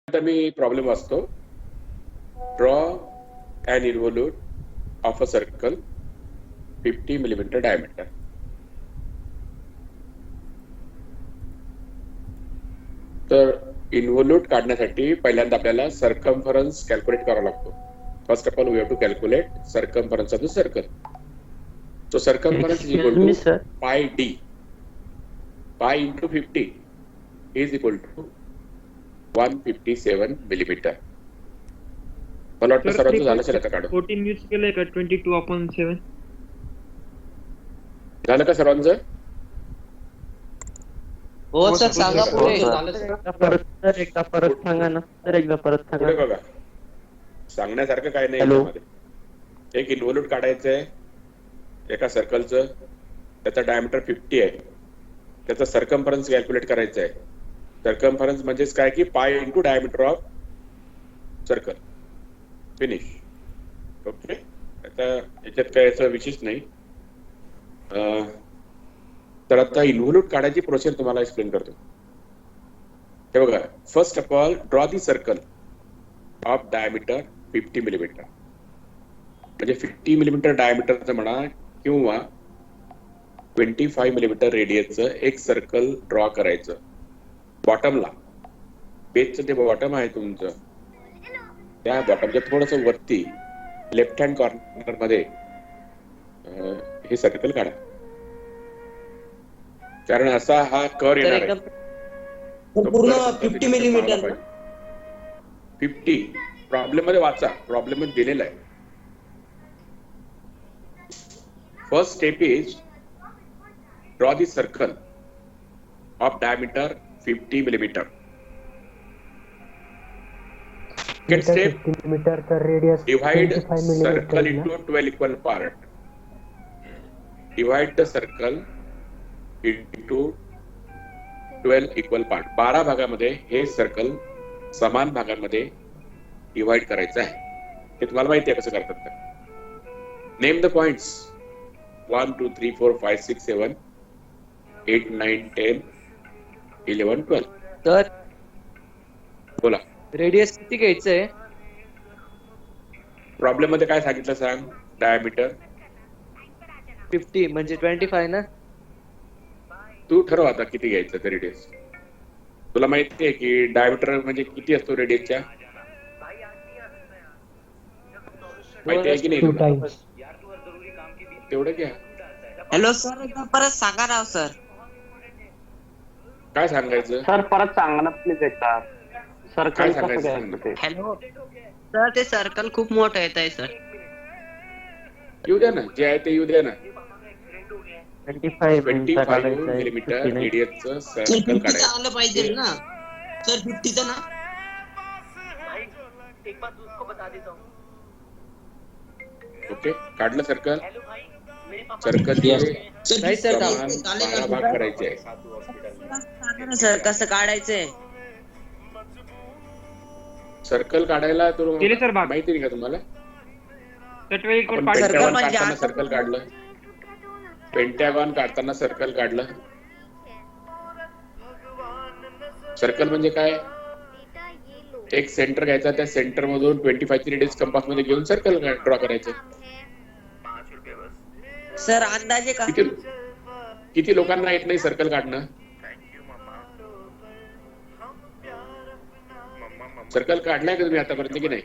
आता मी प्रॉब्लेम वाचतो. Draw an involute of a circle 50 millimetre diameter. तर इन्व्हॉल्यूट काढण्यासाठी पहिल्यांदा आपल्याला सर्कम्फरन्स कॅल्क्युलेट करावा लागतो. First of all we have to calculate circumference of the circle. So circumference is equal to pi d. Pi into 50 is equal to 157 millimeter. मला वाटतं सर्वांचं झालं असेल आता काढून. 14 यूज केलंय का 22/7? झालं का सर्वांचं? हो सर सांगा पुढे. एकदा परत सांगा ना सर, एकदा परत सांगा. पुढे बघा, सांगण्यासारखं काय नाही यामध्ये. एक इन्व्हॉल्यूट काढायचं आहे एका सर्कलचं, त्याचा डायमीटर 50 आहे, त्याचा सर्कम्फरन्स कॅल्क्युलेट करायचं आहे. सर्कम्फरन्स म्हणजेच काय की pi into diameter of circle. Finish. Okay, आता याच्यात काय असं विशेष नाही. तर आता इन्व्हॉल्यूट काढायची प्रोसेस तुम्हाला एक्सप्लेन करतो. हे बघा, first of all draw the circle of diameter 50 millimetre. म्हणजे 50 मिलीमीटर डायमीटरचं म्हणा किंवा 25 मिलीमीटर रेडियसचं एक सर्कल ड्रॉ करायचं. बॉटमला, पेजचं ते बॉटम आहे तुमचं, त्या बॉटमच्या थोडंसं वरती लेफ्ट हँड कॉर्नर मध्ये हे सर्कल काढा. कारण असा हा कर येणार आहे. पूर्ण 50 मिलीमीटर. 50 प्रॉब्लेम मध्ये वाचा, प्रॉब्लेम मध्ये दिलेला आहे. First step is draw the circle of diameter 50 millimeter. Second step, divide circle into 12 equal part. Divide the circle into 12 equal part. 12 भागामध्ये हे सर्कल समान भागांमध्ये डिवाइड करायचं आहे. हे तुम्हाला माहिती आहे कसं करतात ते. Name the points 1 2 3 4 5 6 7 8 9 10 11 12. तर बोला, रेडियस किती घ्यायचंय? प्रॉब्लेम मध्ये काय सांगितलं सांग? डायमीटर 50 म्हणजे 25 ना. तू ठरव आता किती घ्यायचं ते रेडियस. तुला माहिती आहे की डायमीटर म्हणजे किती असतो रेडियसच्या? माहिती आहे की नाही तुला? तेवढं घ्या. हॅलो सर, एकदा परत सांगा ना सर. काय सांगायचं सर परत सांगा ना प्लीज एकदा. काय सर्कल कसं सांगायचं घ्यायचं सांग. ते. हॅलो सर, ते सर्कल खूप मोठं येत आहे सर. येऊ द्या ना, जे आहे ते येऊ द्या ना. 25 25 मिलीमीटर रेडियसचं सर्कल काढायचं. आलं पाहिजे ना सर, 50 ना. ओके, काढलं सर्कल. सर्कलचे नाही सर, समान 12 भाग करायचे आहे. सर कसं काढायचंय? सर्कल काढायला केले सर भाग. माहिती नाही का तुम्हाला? पेंटागॉन काढताना सर्कल काढलं, पेंटागॉन काढताना सर्कल काढलं. सर्कल म्हणजे काय? एक सेंटर घ्यायचा, त्या सेंटर मधून 25 ची रेडियस कंपास मध्ये घेऊन सर्कल ड्रॉ करायचं. सर अंदाजे का? किती लोकांना येत नाही सर्कल काढणं? सर्कल काढलाय का तुम्ही आतापर्यंत की नाही?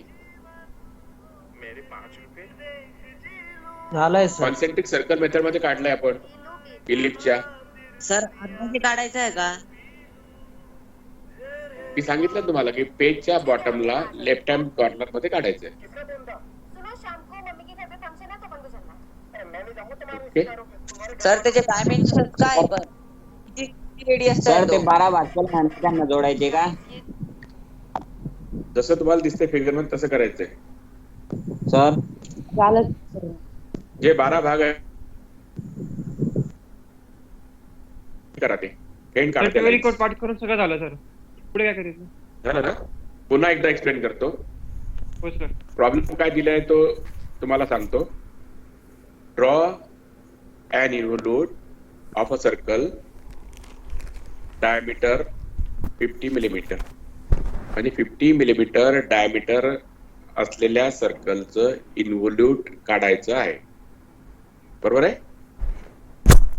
झालंय सर. कॉन्सेंट्रिक सर्कल मेथड मध्ये काढलाय आपण इलिप्सच्या. सर अंदाजे काढायचं आहे का? मी सांगितलं तुम्हाला की पेजच्या बॉटमला लेफ्ट हँड कॉर्नर मध्ये काढायचंय. ओके, सर त्याचे डायमेन्शन काय आहे बरं? किती रेडियस सर ते 12 भाग त्यांना जोडायचे का? जसं तुम्हाला दिसतंय फिगर मध्ये तसं करायचंय सर. चालेल. जे 12 भाग आहे करा ते एंड सर्टिफिकेट काढा. कोड पाठ करून सगळं झालं सर. पुढे काय करायचं? झालं ना? पुन्हा एकदा एक्सप्लेन करतो. हो सर. प्रॉब्लेम काय दिलाय तो तुम्हाला सांगतो. Draw an involute of a circle diameter 50 millimetre. म्हणजे 50 मिलीमीटर डायमीटर असलेल्या सर्कलचं इन्व्हॉल्यूट काढायचं आहे. बरोबर आहे.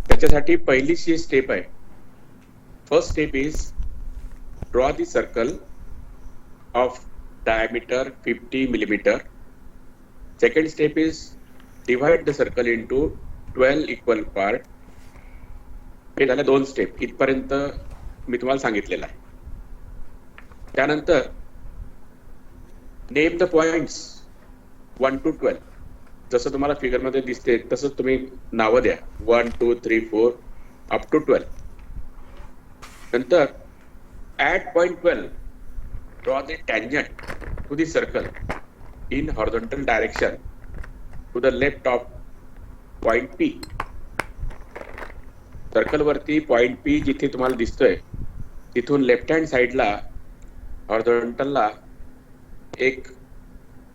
त्याच्यासाठी पहिलीची स्टेप आहे. First step is draw the circle of diameter 50 millimetre. Second step is divide the circle into 12 equal part. हे झाल्या 2 स्टेप. इथपर्यंत मी तुम्हाला सांगितलेलं आहे. त्यानंतर नेम द पॉइंट्स 1 to 12. जसं तुम्हाला फिगर मध्ये दिसते तसंच तुम्ही नावं द्या. 1 2 3 4 अप टू 12. नंतर at point 12 draw the tangent to the circle in horizontal direction to the left of point P. Circle वरती पॉइंट P जिथे तुम्हाला दिसतोय तिथून लेफ्ट हँड साइडला हॉरिझॉन्टलला एक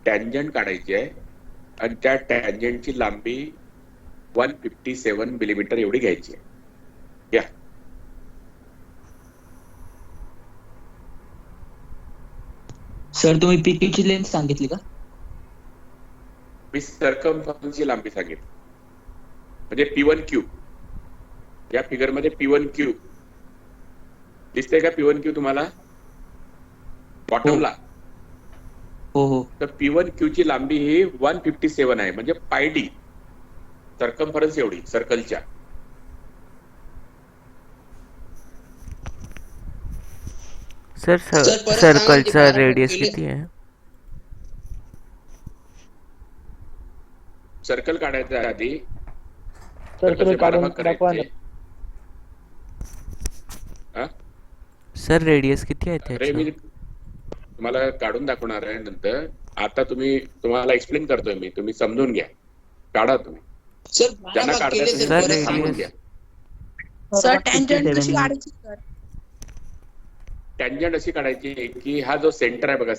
टँजंट काढायची आहे आणि त्या टँजंटची लांबी 157 मिलीमीटर एवढी घ्यायची आहे. या सर तुम्ही पीक्यूची लेंथ सांगितली का? मी सर्कमफरन्सची लांबी सांगितली. म्हणजे P1Q. या फिगर मध्ये P1Q दिसते का? P1Q तुम्हाला बॉटमला. हो हो. तर P1Q ची लांबी ही 157 आहे. म्हणजे पायडी सर्कमफरन्स एवढी सर्कलच्या. सर सर्कलचा रेडियस किती आहे? सर्कल काढायच्या आधी सर तुम्ही काढून दाखवा ना. हा? सर रेडियस किती आहे अरे मी त्याचं? तुम्हाला काढून दाखवणार आहे नंतर. आता तुम्हाला एक्सप्लेन करतोय मी. तुम्ही समजून घ्या. काढा तुम्ही. सर ज्यांना काढताय तुम्ही सर, परत सांगून radius. घ्या. सर टँजंट कशी काढायची सर? टँजंट अशी काढायची की हा जो सेंटर आहे बघा,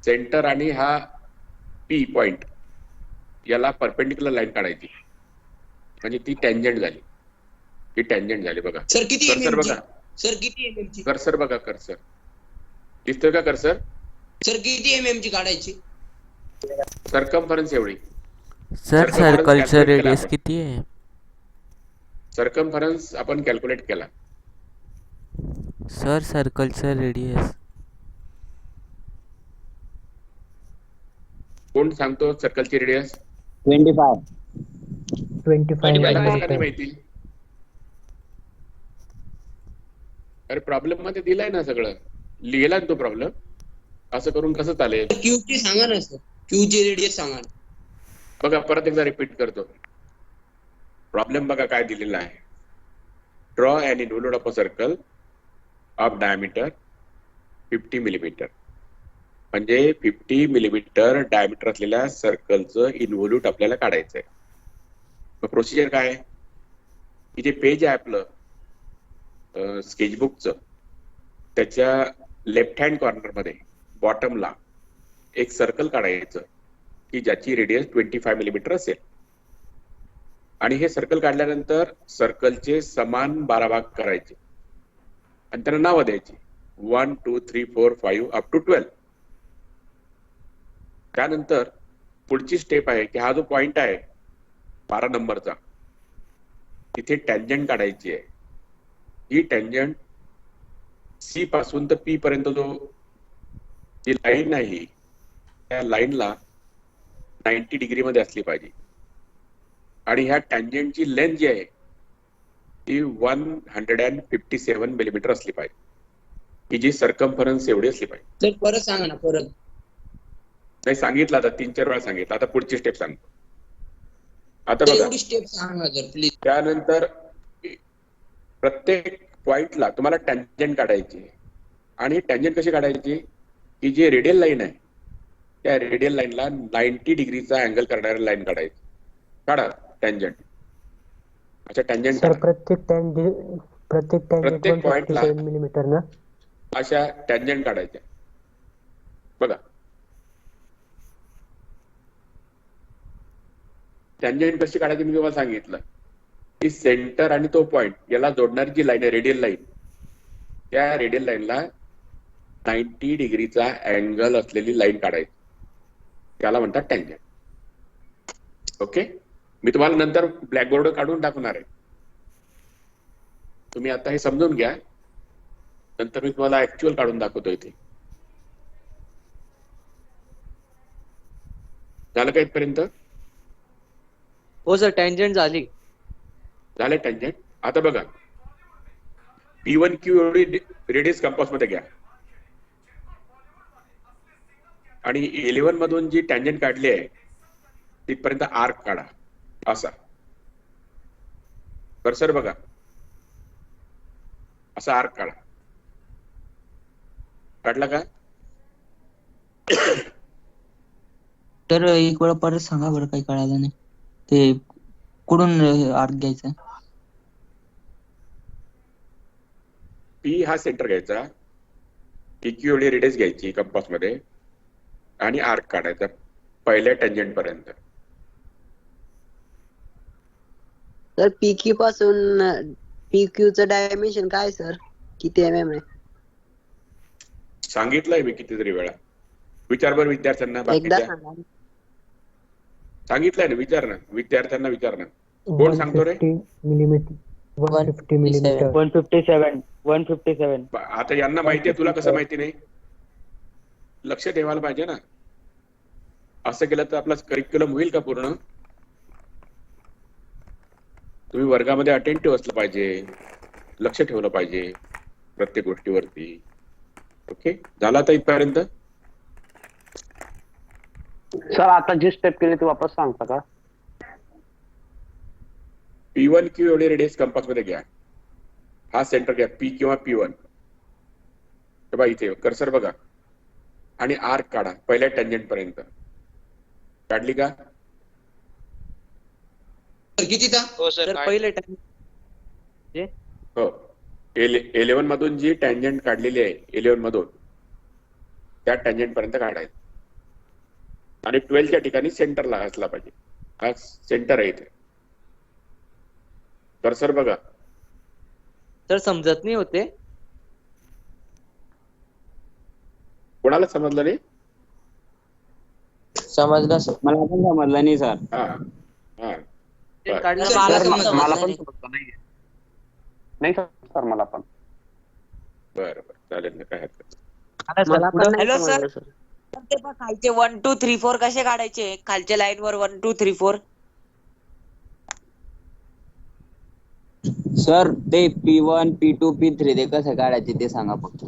सेंटर आणि हा P पॉइंट याला परपेंडिक्युलर लाईन काढायची. म्हणजे ती टँजंट झाली. ही टँजंट झाली बघा. सर किती कर्सर mm ची? बघा. सर किती mm ची? कर्सर बघा. कर्सर दिसतोय का? कर्सर सर किती mm ची काढायची? सर्कमफरन्स एवढी. सर circumference सर्कलचा calculate केला रेडियस आपण. किती आहे? सर्कमफरन्स आपण कॅल्क्युलेट केला. सर सर्कलचा रेडियस कोण सांगतो सर्कलची रेडियस? 25. 25 नाही माहिती. अरे प्रॉब्लेम मध्ये दिलाय ना सगळं. लिहिला तो प्रॉब्लेम. असं करून कसं चालेल? क्यू ची सांगा ना सर. क्यू ची रेडियस सांगा ना. बघा परत एकदा रिपीट करतो. प्रॉब्लेम बघा काय दिलेला आहे. Draw and involute of a circle of diameter 50 millimetre. म्हणजे 50 मिलीमीटर डायमीटर असलेल्या सर्कलचं इन्व्हॉल्यूट आपल्याला काढायचं आहे. मग प्रोसिजर काय आहे? की जे पेज आहे आपलं स्केचबुकचं त्याच्या लेफ्ट हँड कॉर्नर मध्ये बॉटमला एक सर्कल काढायचं की ज्याची रेडियस 25 मिलीमीटर असेल. आणि हे सर्कल काढल्यानंतर सर्कलचे समान 12 भाग करायचे आणि त्यांना नावं द्यायची. 1 2 3 4 5 अप टू 12. त्यानंतर पुढची स्टेप आहे की हा जो पॉइंट आहे 12 नंबरचा तिथे टँजंट काढायची आहे. ही टँजंट C पासून तर P पर्यंत जी लाईन आहे त्या लाईनला 90 डिग्री मध्ये असली पाहिजे. आणि ह्या टँजंटची लेंथ जी आहे ती 157 मिलीमीटर असली पाहिजे. की जी सर्कमफरन्स एवढी असली पाहिजे. सर परत सांगा ना परत. नाही सांगितलं आता 3-4 वेळा सांगितलं. आता पुढची स्टेप सांगतो. आता सर बघा एवढी स्टेप सांगा सर प्लीज. त्यानंतर प्रत्येक पॉइंटला तुम्हाला टँजंट काढायची. आणि टँजंट कशी काढायची की जी रेडियल लाईन आहे त्या रेडियल लाईनला 90 डिग्रीचा अँगल करणारी लाईन काढायची. काढा टँजंट. अच्छा टँजंट सर काढा. प्रत्येक प्रत्येक पॉइंटला 157 मिलीमीटर ना. अशा टँजंट काढायच्या. बघा टँजंट कशी काढायची मी तुम्हाला सांगितलं की सेंटर आणि तो पॉइंट याला जोडणारी जी लाईन आहे रेडियल लाईन त्या रेडियल लाईनला 90 डिग्रीचा अँगल असलेली लाईन काढायची, त्याला म्हणतात टँजंट. ओके, मी तुम्हाला नंतर ब्लॅकबोर्ड काढून दाखवणार आहे. तुम्ही आता हे समजून घ्या, नंतर मी तुम्हाला ऍक्च्युअल काढून दाखवतो. इथे झालं का इथपर्यंत? हो सर, टँजंट झाली. झाले टँजंट. आता बघा, P1Q एवढी रेडियस कंपास मध्ये घ्या आणि 11 मधून जी टँजंट काढली आहे तिथपर्यंत आर्क काढा. असा कर्सर बघा, असा आर्क काढा. काढला का? तर एक वेळा परत सांगा बरं, काही कळालं नाही. ते कुठून आर्क घ्यायचा? P हा सेंटर घ्यायचा, PQ एवढी रेडियस घ्यायची कंपास मध्ये आणि आर्क काढायचा पहिल्या टँजंट पर्यंत. सर पीक्यू पासून पीक्यूचं डायमेन्शन काय सर, किती आहे? सांगितलंय मी कितीतरी वेळा. विचार बरं विद्यार्थ्यांना. एकदा बाकीच्या सांगा. सांगितलंय ना, विचार ना विद्यार्थ्यांना, विचार ना. कोण सांगतो रे? 157. आता यांना माहितीये, तुला कसं माहिती नाही? लक्ष ठेवायला पाहिजे ना. असं केलं तर आपला करिक्युलम होईल का पूर्ण? तुम्ही वर्गामध्ये अटेंटिव्ह असलं पाहिजे, लक्ष ठेवलं पाहिजे प्रत्येक गोष्टीवरती. ओके, झाला आता इथपर्यंत? सर आता जे स्टेप केले ते वापस सांगता का? P1Q एवढी रेडियस कंपास मध्ये घ्या. हा सेंटर घ्या, P किंवा P1. बघा इथे कर्सर बघा आणि आर्क काढा पहिल्या टँजंट पर्यंत. काढली का? किती था? सर पहिले हो, 11 मधून जी टँजंट काढलेली आहे 11 मधून, त्या टँजंट पर्यंत काढायचं आणि 12च्या ठिकाणी सेंटरला असला पाहिजे. हा सेंटर आहे इथे. कर्सर बघा. सर समजत नाही होते. कोणाला समजलं नाही? समजलं सर, मला पण समजलं नाही सर. हा हा, बरं. काढलं सर, मला सर, समजलं मला पण नाही. समजलं नाहीये. नाही सर मला पण. बरं बरं, चालेल ना, काय हरकत नाही. मला पण नाही हॅलो, सर. समजलं, सर. पण ते पण खालचे 1 2 3 4 कसे काढायचे? खालच्या लाईन वर 1 2 3 4. सर ते P1, P2, P3 ते कसं काढायचे ते सांगा फक्त.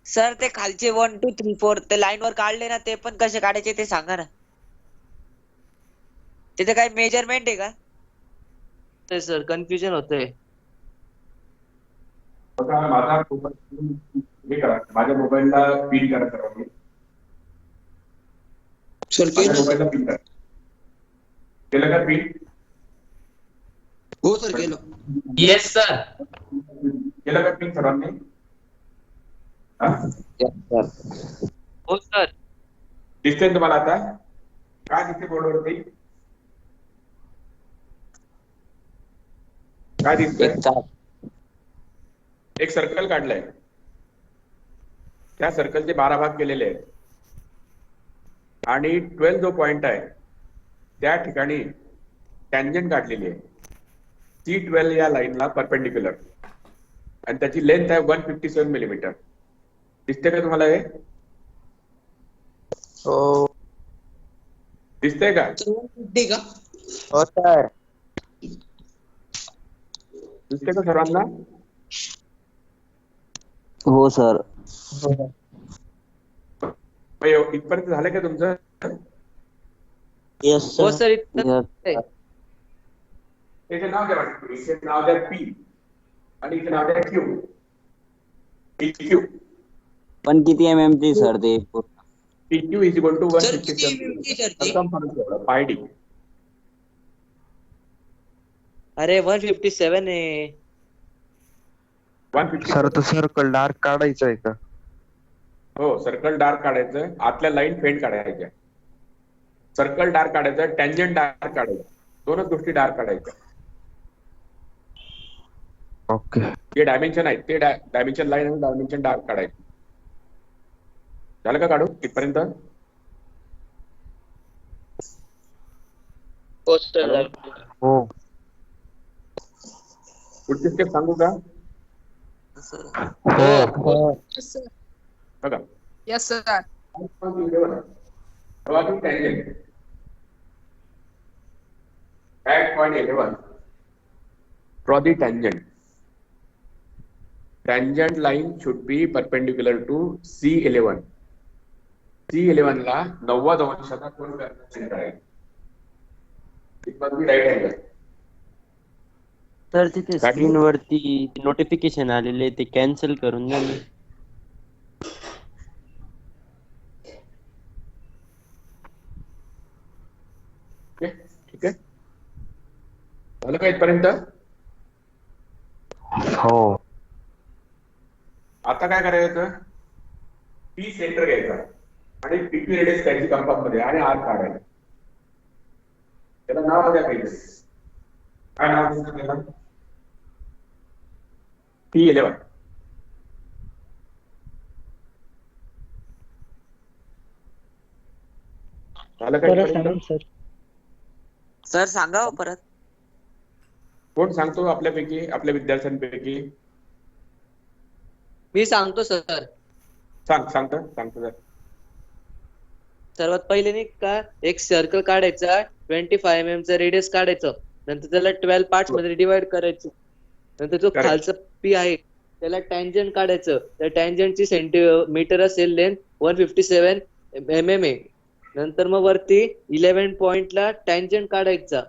सर ते खालचे 1 2 3 4 ते लाईन वर काढले ना, ते पण कसे काढायचे ते सांगा ना. तिथे काही मेजरमेंट आहे का? ते सर कन्फ्युजन होतंय. बघा, माझा मोबाईल हे करा, माझ्या मोबाईलला पिन करा सर्वांनी. सर माझ्या केलं. मोबाईलला पिन करा. केलं का पिन? हो सर केलं. Yes sir. केलं का पिन सर्वांनी? हा? सर हो सर. दिसतंय तुम्हाला आता? काय दिसते बोर्डवरती? काय दिसतंय? एक चार. एक सर्कल काढलंय, त्या सर्कलचे 12 भाग केलेले आहेत आणि 12 जो पॉइंट आहे त्या ठिकाणी टँजंट काढलेली आहे. C12 या लाईनला परपेंडिक्युलर आणि त्याची लेंथ आहे 157 मिलीमीटर. दिसते का तुम्हाला हे? हो दिसतंय का? सर्व का? हो सर. दिसते का सर्वांना? हो सर. इथपर्यंत झालं का तुमचं? येस हो सर. सर इथं त्याचे नाव द्या वाटतं. इथे नाव द्या P आणि इथे नाव द्या Q. PQ. पण किती mm ची सर ते? PQ is equal to sir किती 157. mm ची सर ती? कम फरक एवढा, pi d. अरे 157 आहे. 157. सर तो सर्कल डार्क काढायचा आहे का? हो, सर्कल डार्क काढायचं, आतल्या लाईन फेंट काढायच्या. सर्कल डार्क काढायचं, टँजंट डार्क काढायचं. दोनच गोष्टी डार्क काढायच्या. ओके. जे डायमेन्शन आहे ते डायमेन्शन लाईन आणि डायमेन्शन डार्क काढायचे. झालं का काढू इथपर्यंत? Hello? हो. पुढची स्टेप सांगू का? हो. बघा. Yes sir. Draw the tangent at point 11. Draw the tangent. Tangent line should be perpendicular to C11. C11 ला 90 अंशाचा कोण सेंटर आहे. It must be right angle. Sir तिथे That स्क्रीन वरती नोटिफिकेशन आलेले ते कॅन्सल करून द्या ना. ठीक आहे. झालं का इथपर्यंत? हो. आता काय करायचं? पी सेंटर घ्यायचा आणि पीक्यू रेडियस घ्यायची कंपास मध्ये आणि आर काढायचा. त्याला नाव द्या पाहिजे. काय नाव द्यायचं त्याला? P11. झालं का इथपर्यंत? सर सांगा हो परत. कोण सांगतो आपल्यापैकी, आपल्या विद्यार्थ्यांपैकी? मी सांगतो सर. सांगतो जर. सर्वात पहिले नाही का एक सर्कल काढायचा 25 mm चा रेडियस काढायचं. नंतर त्याला 12 पार्ट्स मध्ये डिवाइड करायचं. नंतर जो Correct. खालचा पी आहे त्याला टँजंट काढायचं. त्या टँजंटची सेंटीमीटर असेल लेंथ 157 mm आहे. नंतर मग वरती 11 पॉइंटला टँजंट काढायचा.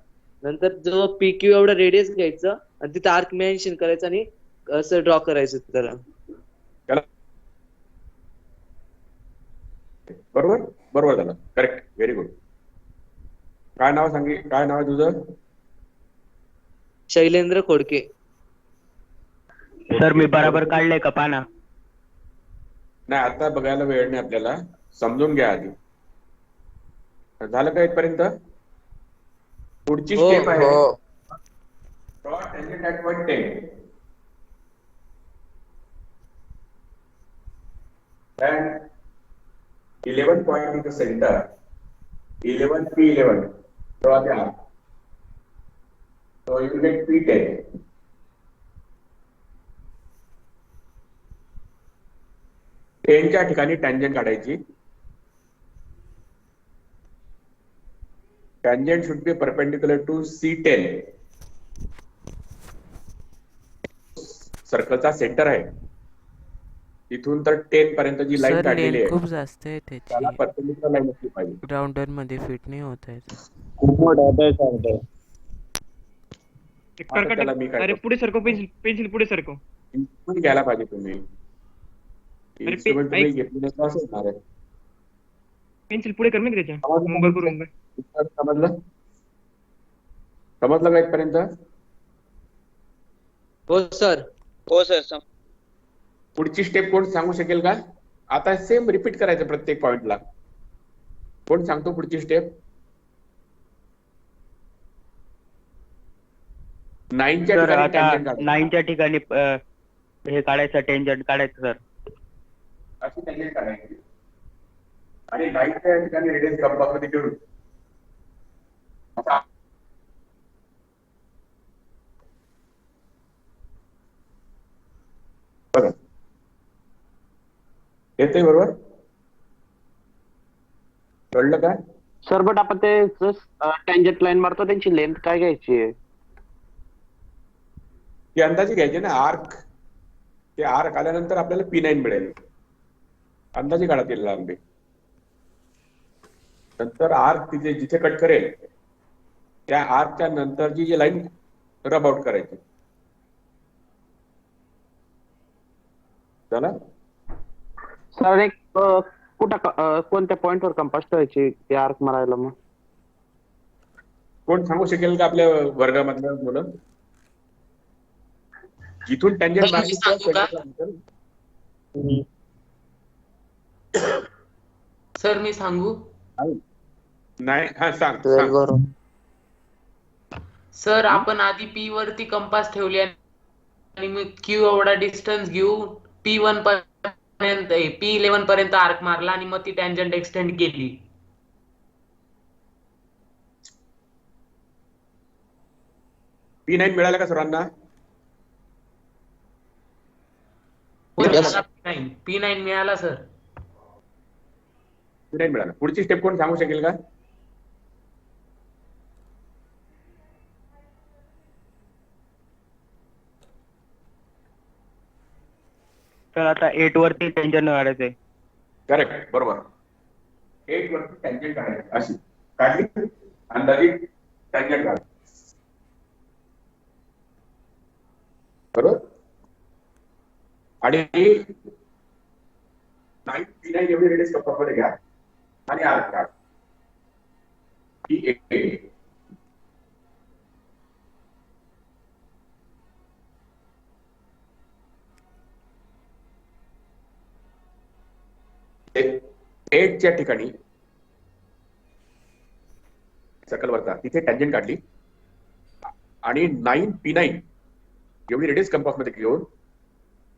नंतर जो PQ एवढा रेडियस घ्यायचं आणि तिथे आर्क मेन्शन करायचं आणि असं ड्रॉ करायचं त्याला. बरोबर झालं. करेक्ट. Very good. काय नाव आहे तुझं? शैलेंद्र खोडके. सर मी बराबर काढलंय का पाना? नाही, आता बघायला वेळ नाही आपल्याला. समजून घ्या आधी. झालं का इथपर्यंत? पुढची स्टेप आहे Draw tangent at point 10. And 11 point in the center. 11 P11. Draw the arc. So you get P10. टेनच्या ठिकाणी टँजंट काढायची. Tangent should be perpendicular to C10. सर्कलचा सेंटर आहे. इथून तर 10 पर्यंत जी लाईन सर काढलेली लेंथ आहे खूप जास्त आहे त्याला त्याची. परपेंडिक्युलर लाईन असली पाहिजे. ग्राउंडर मध्ये फिट नाही होत आहे. खूप मोठा होता सांगतोय. एक आता त्याला मी कर्कट. काय अरे करतो? पुढे सरको, पेन्सिल पुढे सरको. इन्स्ट्रुमेंट घ्यायला पाहिजे तुम्ही. इन्स्ट्रुमेंट तुम्ही घेतली नाही तर असं होणार आहे. पेन्सिल पुढे कर ना त्याच्या. समजलं? भरपूर होऊन जाईल. समजलं का इथपर्यंत? हो सर. पुढची स्टेप कोण सांगू शकेल का? आता सेम रिपीट करायचं प्रत्येक पॉइंटला. कोण सांगतो पुढची स्टेप? 9च्या सर ठिकाणी आता tangent काढायचं. 9च्या ठिकाणी हे काढायचं टेंजंट काढायचं सर. अशी tangent काढायची आणि 9च्या ठिकाणी रेडियस कंपासमध्ये घेऊन बघा. येतंय बरोबर? कळलं का? सर बट आपण ते टँजंट लाईन मारतो त्यांची लेंथ काय घ्यायची आहे? ती अंदाजे घ्यायची ना. आर्क, ते आर्क आल्यानंतर आपल्याला P9 मिळेल. अंदाजे काढा ती लांबी. नंतर आर्क तिथे जिथे कट करेल त्या आर्कच्या नंतरची जी लाईन रब आउट करायची. चला. सर एक कोणत्या पॉइंटवर कंपास ठेवायची ते आर्क मारायला मग? कोण सांगू शकेल का आपल्या वर्गामधल्या मुलं? जिथून टँजंट मारली सर मी सांगू? नाही. हा सांग. सर आपण आधी P वरती कंपास ठेवली आणि मग क्यू एवढा डिस्टन्स घेऊ P1 पर्यंत P11 पर्यंत आर्क मारला आणि मग ती टँजंट एक्सटेंड केली. P9 मिळाला का सर्वांना? P9 मिळाला सर. P9 मिळाला. पुढची स्टेप कोण सांगू शकेल का? तर आता 8 वरती टेन्शन काढायचंय. करेक्ट, बरोबर. 8 वरती टँजंट काढायची अशी काढली अंदाजे टँजंट काढ. बरोबर. आणि P9 एवढी रेडियस कपामध्ये घ्या आणि आर्क काढ. P8 8च्या ठिकाणी सर्कल वरता तिथे टँजंट काढली आणि 9 P9 एवढी रेडियस कंपास मध्ये घेऊन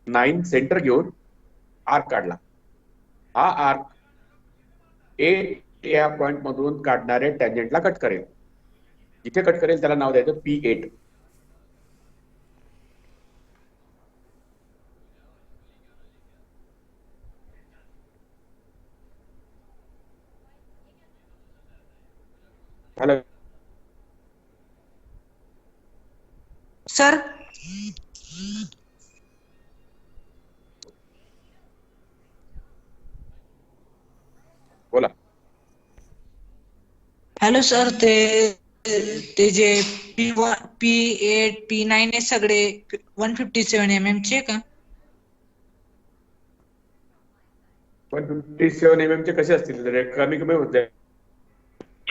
9 सेंटर घेऊन आर्क काढला. हा आर्क 8 या पॉइंट मधून काढणारे टँजंटला कट करेल. जिथे कट करेल त्याला नाव द्यायचं P8. झालं सर बोला. हॅलो सर, ते जे P8 P9 हे सगळे 157 mm चे का? 157 mm चे कसे असतील? कमी कमी होत जाईल.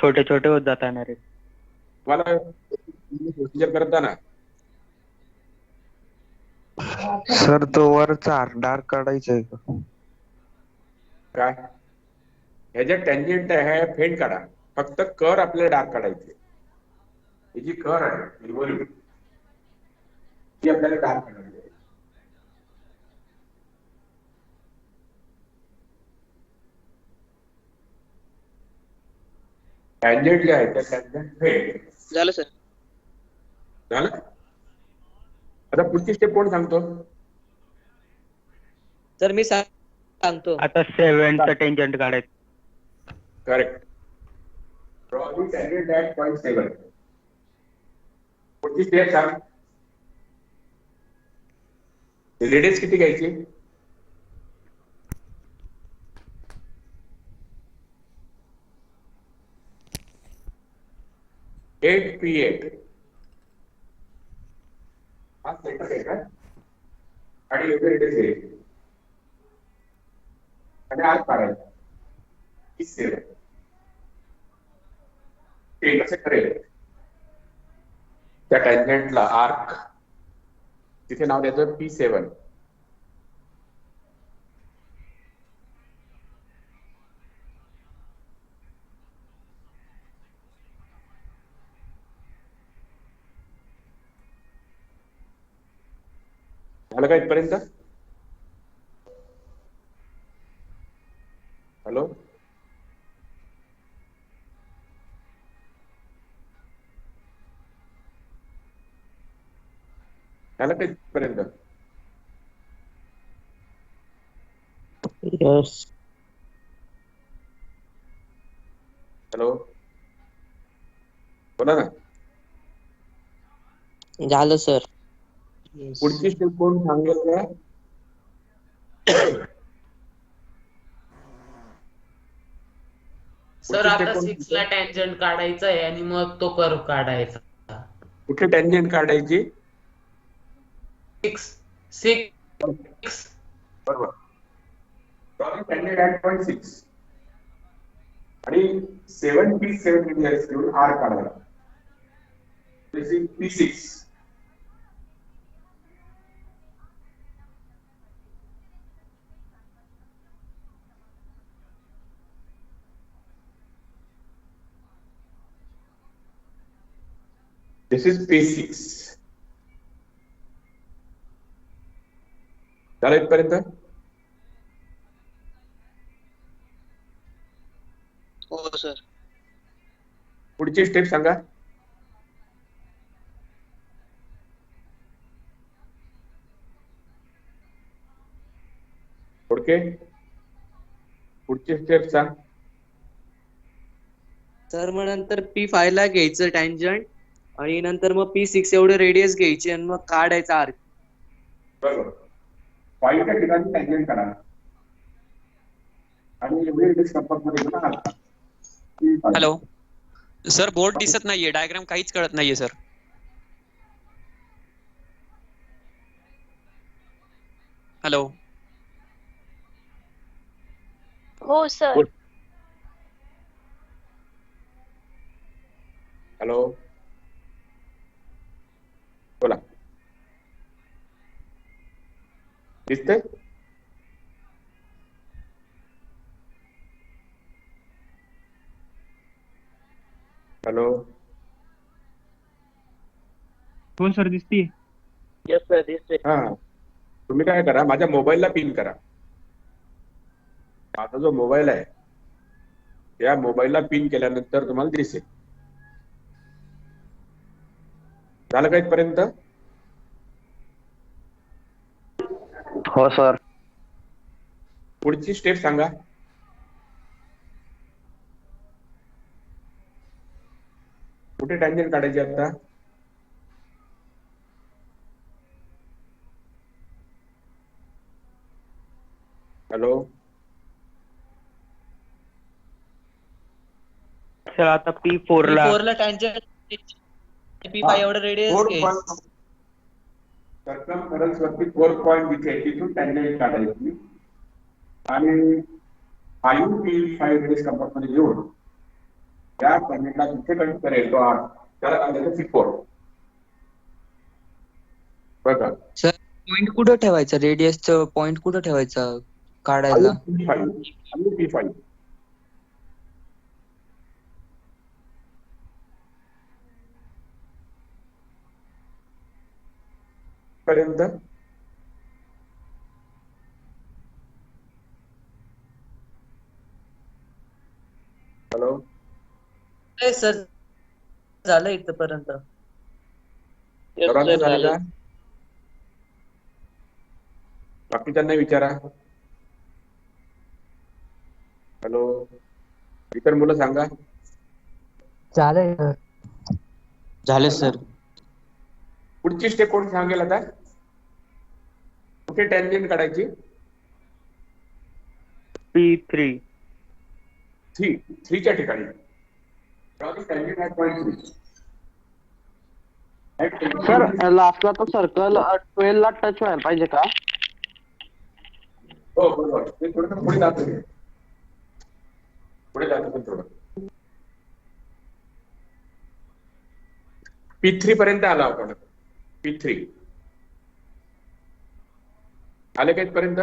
छोटे छोटे होत जाणार आहे. तुम्हाला प्रोसिजर करताना सर तो वरचा डार्क काढायचा आहे का? काय ह्याच्या टँजंट आहे फेंट काढा. फक्त कर आपल्याला डार्क काढायचे. ही जी कर आहे हिरवळी ती आपल्याला डार्क काढायची आहे. टँजंट जे आहे त्या टँजंट फेंट झालं सर. झालं. आता पुढची स्टेप कोण सांगतो? तर मी सांगतो. आता 7चं टेन्जंट काढायचं. Correct. Draw the tangent at point 7. पुढची स्टेप सांग. रेडियस किती घ्यायची? P8 हा सेंटर आहे का? आणि एवढे रेडियस घ्यायची आणि आर्क काढायचा. P7 ते कसं करेल? त्या टँजंटला आर्क तिथे नाव द्यायचं P7. झालं का इथपर्यंत? हॅलो, झालं का इथपर्यंत? हॅलो, बोला ना. झालं सर. पुढची स्टेप कोण सांगेल का? सर आता 6 ला टँजंट काढायचा आहे आणि मग तो कर्व काढायचा. कुठे टँजंट काढायची? 6 बरोबर. टँजंट ॲट पॉइंट 6 आणि 7 P7 रेडियस घेऊन आर काढायला. This is P6. This is P6. झालं इथपर्यंत? हो सर. पुढची स्टेप सांगा. ओके, पुढची स्टेप सांग. सर मग नंतर P5 ला घ्यायचं टँजंट आणि नंतर मग P6 एवढे रेडियस घ्यायची आणि मग काढायचा आर्क. बरोबर. 5 च्या ठिकाणी टँजंट करा आणि एवढे डिस्कम्फर्ट मध्ये गेला आला. हॅलो सर, बोर्ड दिसत नाहीये, डायग्राम काहीच कळत नाहीये सर. हॅलो. हो सर. हॅलो, बोला. दिसतंय? हॅलो. हो सर, दिसतीये. येस सर, दिसते. हा, तुम्ही काय करा, माझ्या मोबाईलला पिन करा. माझा जो मोबाईल आहे त्या मोबाईलला पिन केल्यानंतर तुम्हाला दिसेल. झालं का इथपर्यंत? हो सर. पुढची स्टेप सांगा. कुठे टँजंट काढायची आता? हॅलो. सर आता P4 ला P4 ला टँजंट P5 एवढं रेडियस घ्यायचं. सर्कमफरन्स वरती 4 पॉईंट जिथे आहे तिथून टँजंट काढायची आणि 5 P5 रेडियस कंपास मध्ये घेऊन त्या टँजंटला जिथे कनेक्ट करेल तो आर्क त्याला काढायचं P4. बघा, सर पॉइंट कुठं ठेवायचा, रेडियसचं पॉइंट कुठं ठेवायचा काढायला? P5 पर्यंत. हॅलो. सर झालं इथपर्यंत. सर्वांचं झालं का? बाकीच्यांना विचारा. हॅलो, इतर मुलं सांगा. झालंय सर. झाले सर. पुढची स्टेप कोण सांगेल आता? कुठे टँजंट काढायची? P3. 3 च्या ठिकाणी. Tangent at point 3. सर लास्टला तो सर्कल 12 ला टच व्हायला पाहिजे का? हो बरोबर. ते थोडं पुढे जातो. पुढे जातो पण थोडं. P3 पर्यंत आला आपण. P3 आले का इथपर्यंत?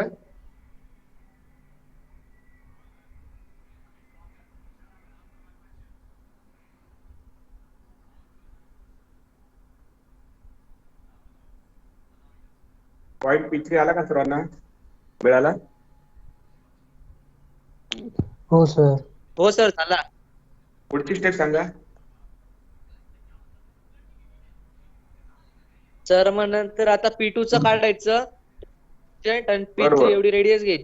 पॉईंट P3 आला का सर्वांना? मिळाला? हो सर. हो सर, झाला. पुढची स्टेप सांगा. सर मग नंतर आता P2 चं काढायचं आणि P3 बरोबर. एवढी रेडियस घ्यायची.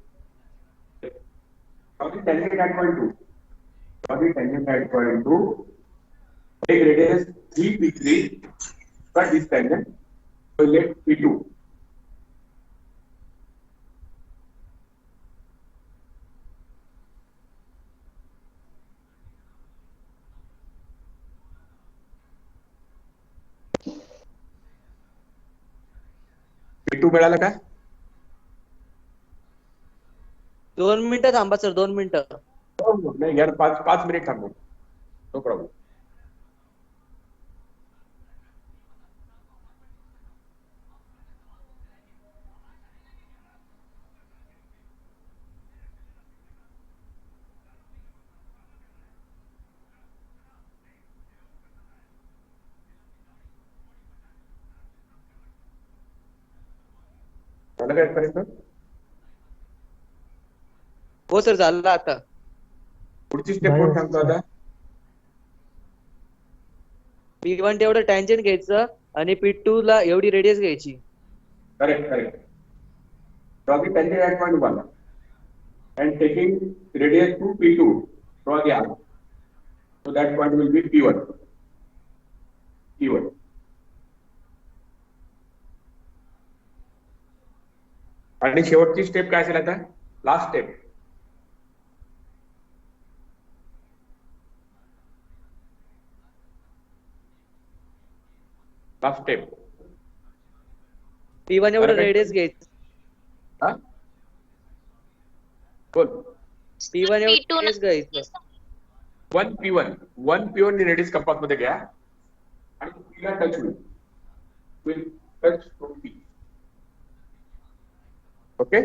Tangent at point 2. Tangent at point 2. Take radius 3 P3. Cut this tangent. So let P2. P2 मिळालं का? 2 मिनिटं थांबा सर, 2 मिनिटं. नाही यार, 5 मिनिट थांबू. No problem. झालं का इथपर्यंत? हो सर झालं आता. पुढची स्टेप कोण सांगतो आता? P1 तेवढं टँजंट घ्यायचं आणि P2 ला एवढी रेडियस घ्यायची. Correct correct. Draw the tangent at point 1 and taking radius to P2, draw the arc. So that point will be P1. P1. आणि शेवटची स्टेप काय असेल आता? Last step. Last step. P1 एवढं रेडियस घ्यायचं. हा? बोल. P1 एवढं रेडियस घ्यायचं. 1 P1 नि रेडियस कंपास मध्ये घ्या आणि P ला टच होईल टच फ्रॉम P. ओके.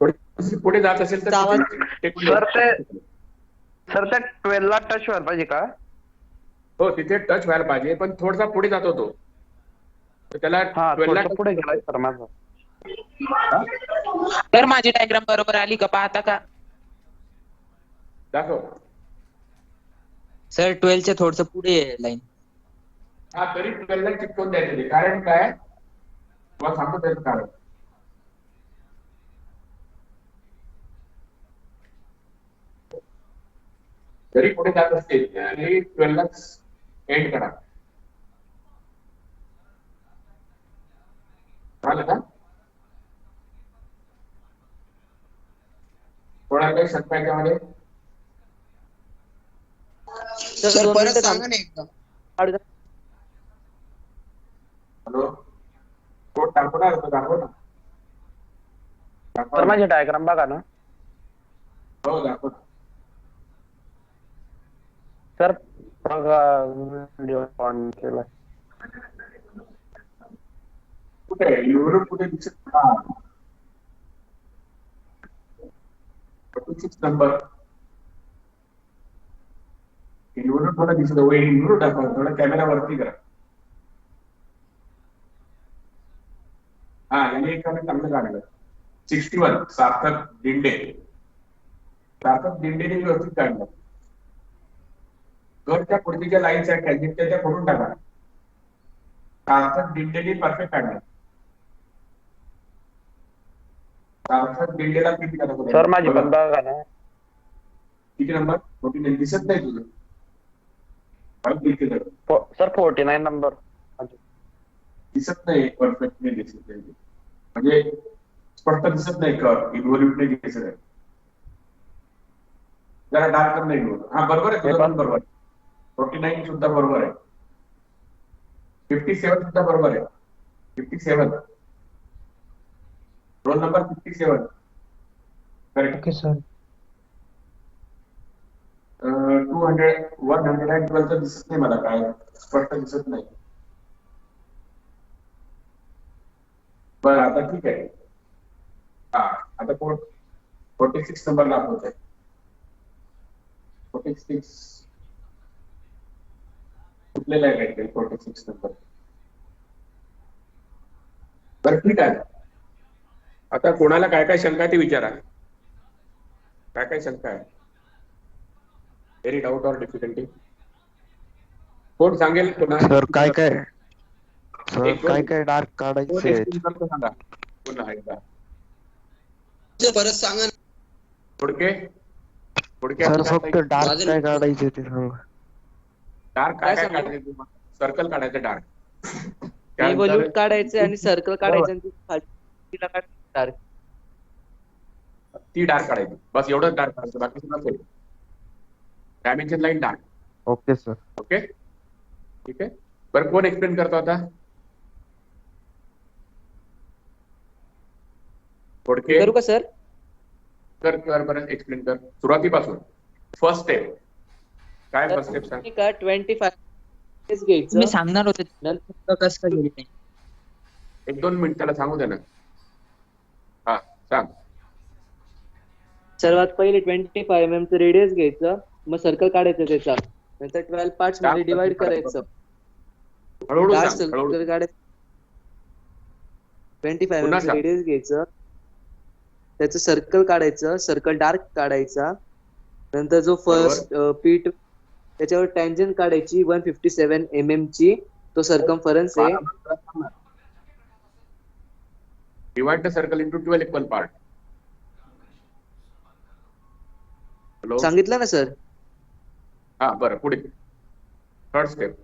थोडी पुढे जात असेल तर सर त्या 12 ला टच व्हायला पाहिजे का? हो तिथे टच व्हायला पाहिजे पण थोडासा पुढे जातो तो. तर त्याला 12 ला पुढे गेलाय सर माझा. तर माझी डायग्राम बरोबर आली का पाहता का? दाखव. सर 12च्या थोडस पुढे लाईन. हा तरी 12 ला चिटकवून द्यायचं ते. कारण काय? तुम्हाला सांगतो त्याचं कारण. जरी पुढे जात असतील तरी 12 ला एंड करा. झालं का? कोणाला काही शंका आहे त्यामध्ये? सर परत सांगा ना एकदा. हॅलो कोड दाखवणार होतं, दाखव ना. सर माझी डायग्राम बघा ना. हो दाखव ना. सर बघा व्हिडिओ ऑन केलाय. कुठे युरोप कुठे दिसत? हा 46 नंबर युरोप मला दिसत. युरोप दाखव थोडा कॅमेरा वरती करा. हा याने एकाने चांगलं काढलं. 61 सार्थक दिंडे. सार्थक दिंडेने व्यवस्थित काढलं. गटच्या पुढच्या ज्या लाईन्स आहेत टँजंटच्या त्या खोडून टाका. सार्थक दिंडेने परफेक्ट काढला. सार्थक दिंडेला किती करा? सर माझी पण बघा ना. किती नंबर? 49 दिसत नाही तुझं. सर 49 नंबर दिसत नाही. परफेक्ट नाही दिसत नाही. म्हणजे स्पष्ट दिसत नाही. कर इन्व्हॉल्यूट नाही दिसत आहे. जरा डार्क नाही इन्व्हॉल्यूट. हा बरोबर आहे तुझं पण बरोबर. 49 सुद्धा बरोबर आहे. 57 सुद्धा बरोबर आहे. 57 roll number 57 correct. Okay sir. 112 दिसत नाही मला. काय स्पष्ट दिसत नाही. बरं आता ठीक आहे. हा आता कोण 46 नंबर दाखवत आहे. 46 कुठलेला आहे काहीतरी 46 नंबर. बरं ठीक आहे. आता कोणाला काय काय शंका आहे ते विचारा. काय काय शंका आहे? Any doubt or difficulty? कोण सांगेल? सर काय काय सर काय काय डार्क काढायचे सांगा पुन्हा एकदा. परत सांगा. थोडके सर फक्त डार्क काय काढायचे ते सांगा. डार्क काय काय काढायचं? सर्कल काढायचं डार्क. रिव्हॉल्यूट काढायचे आणि सर्कल काढायचे आणि तिला डार्क. ती डार्क काढायची बस. एवढंच डार्क काढायचं. बाकी सगळं same. Dimension line dark. Okay sir. Okay ठीक आहे. बरं कोण एक्सप्लेन करतो आता? थोडके करू का सर? कर बरं एक्सप्लेन कर सुरुवातीपासून. फर्स्ट स्टेप काय? फर्स्ट स्टेप सांग. 25 घ्यायचं. मी सांगणार होते नंतर कसं काय गेली नाही. 1-2 मिनिट त्याला सांगू दे ना. हा सांग. सर्वात पहिले 25 mm चं रेडियस घ्यायचं. मग सर्कल काढायचं त्याचा. नंतर 12 पार्ट्स मध्ये डिवाइड करायचं. हळूहळू डार्क सांग. हळूहळू. सर्कल काढायचं. 25 mm चं रेडियस घ्यायचं. त्याचं सर्कल काढायचं, सर्कल डार्क काढायचा. नंतर जो फर्स्ट पीट त्याच्यावर टँजंट काढायची 157 mm ची, तो सर्कम्फरन्स आहे. Divide the circle into 12 equal part. Hello? सांगितलं ना सर. हा बरं, पुढे थर्ड स्टेप.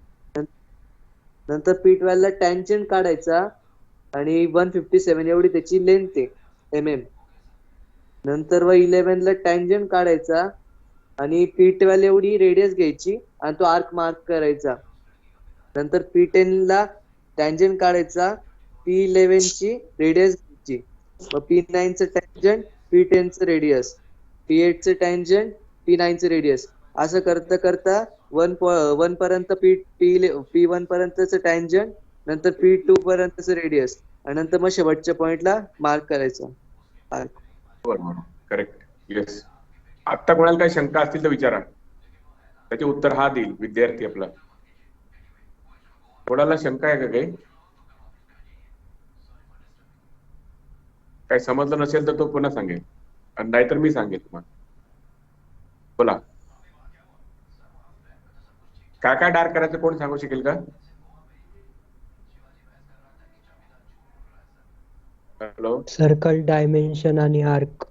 नंतर P12 ला टँजंट काढायचा आणि 157 एवढी त्याची लेंथ आहे mm. नंतर 11 ला टँजंट काढायचा आणि P12 एवढी रेडियस घ्यायची आणि तो आर्क मार्क करायचा. नंतर P10 ला टँजंट काढायचा, P11 ची रेडियस घ्यायची, मग P9 चं टँजंट, P10 चं रेडियस, P8 चं टँजंट, P9 चं रेडियस, असं करता करता 1 पर्यंत P1 पर्यंतचं टँजंट, नंतर P2 पर्यंतचं रेडियस आणि नंतर मग शेवटच्या पॉइंटला मार्क करायचा. बरोबर, करेक्ट, येस. आता कोणाला काही शंका असतील तर विचारा, त्याचे उत्तर हा देईल विद्यार्थी आपला. कोणाला शंका आहे का काही? काही समजलं नसेल तर तो पुन्हा सांगेल, आणि नाहीतर मी सांगेल तुम्हाला. बोला, काय काय डार्क करायचं कोण सांगू शकेल का? हॅलो. सर्कल, डायमेन्शन आणि आर्क.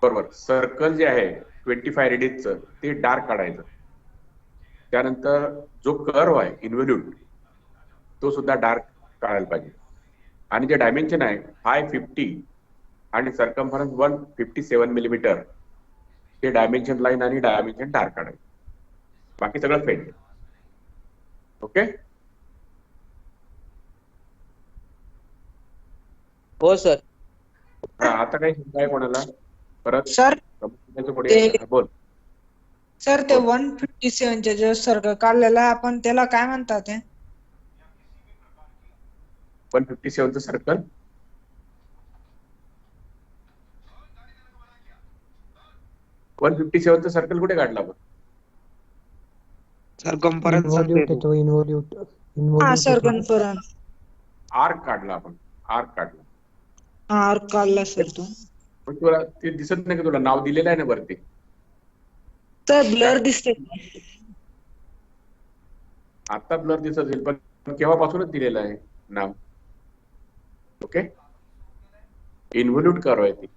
बरोबर. सर्कल जे आहे 25 रेडियसचं ते डार्क काढायचं. त्यानंतर जो कर्व आहे इन्व्हॉल्यूट तो सुद्धा डार्क काढायला पाहिजे. आणि जे डायमेन्शन आहे 550 आणि सर्कम्फरन्स 157 मिलीमीटर, ते डायमेन्शन लाईन आणि डायमेन्शन डार्क काढायचं. बाकी सगळं फेड. ओके. हो सर. आता काही शंका आहे कोणाला? परत सर बोल सर, ते 157 चे जो सर्कल काढलेला आहे आपण, त्याला काय म्हणतात ते? 157 चं सर्कल 157 चं सर्कल कुठे काढला आपण? सर्कम्फरन्स हा, सर्कम्फरन्स. आर्क काढला आपण, आर्क काढला. हा, आर्क काढला सर. तो पण तुला ते दिसत नाही का? तुला नाव दिलेलं आहे ना वरती? तर ब्लर दिसते. आता ब्लर दिसत असेल, पण केव्हापासूनच दिलेलं आहे नाव. ओके. इन्व्हॉल्यूट कर्व आहे ती.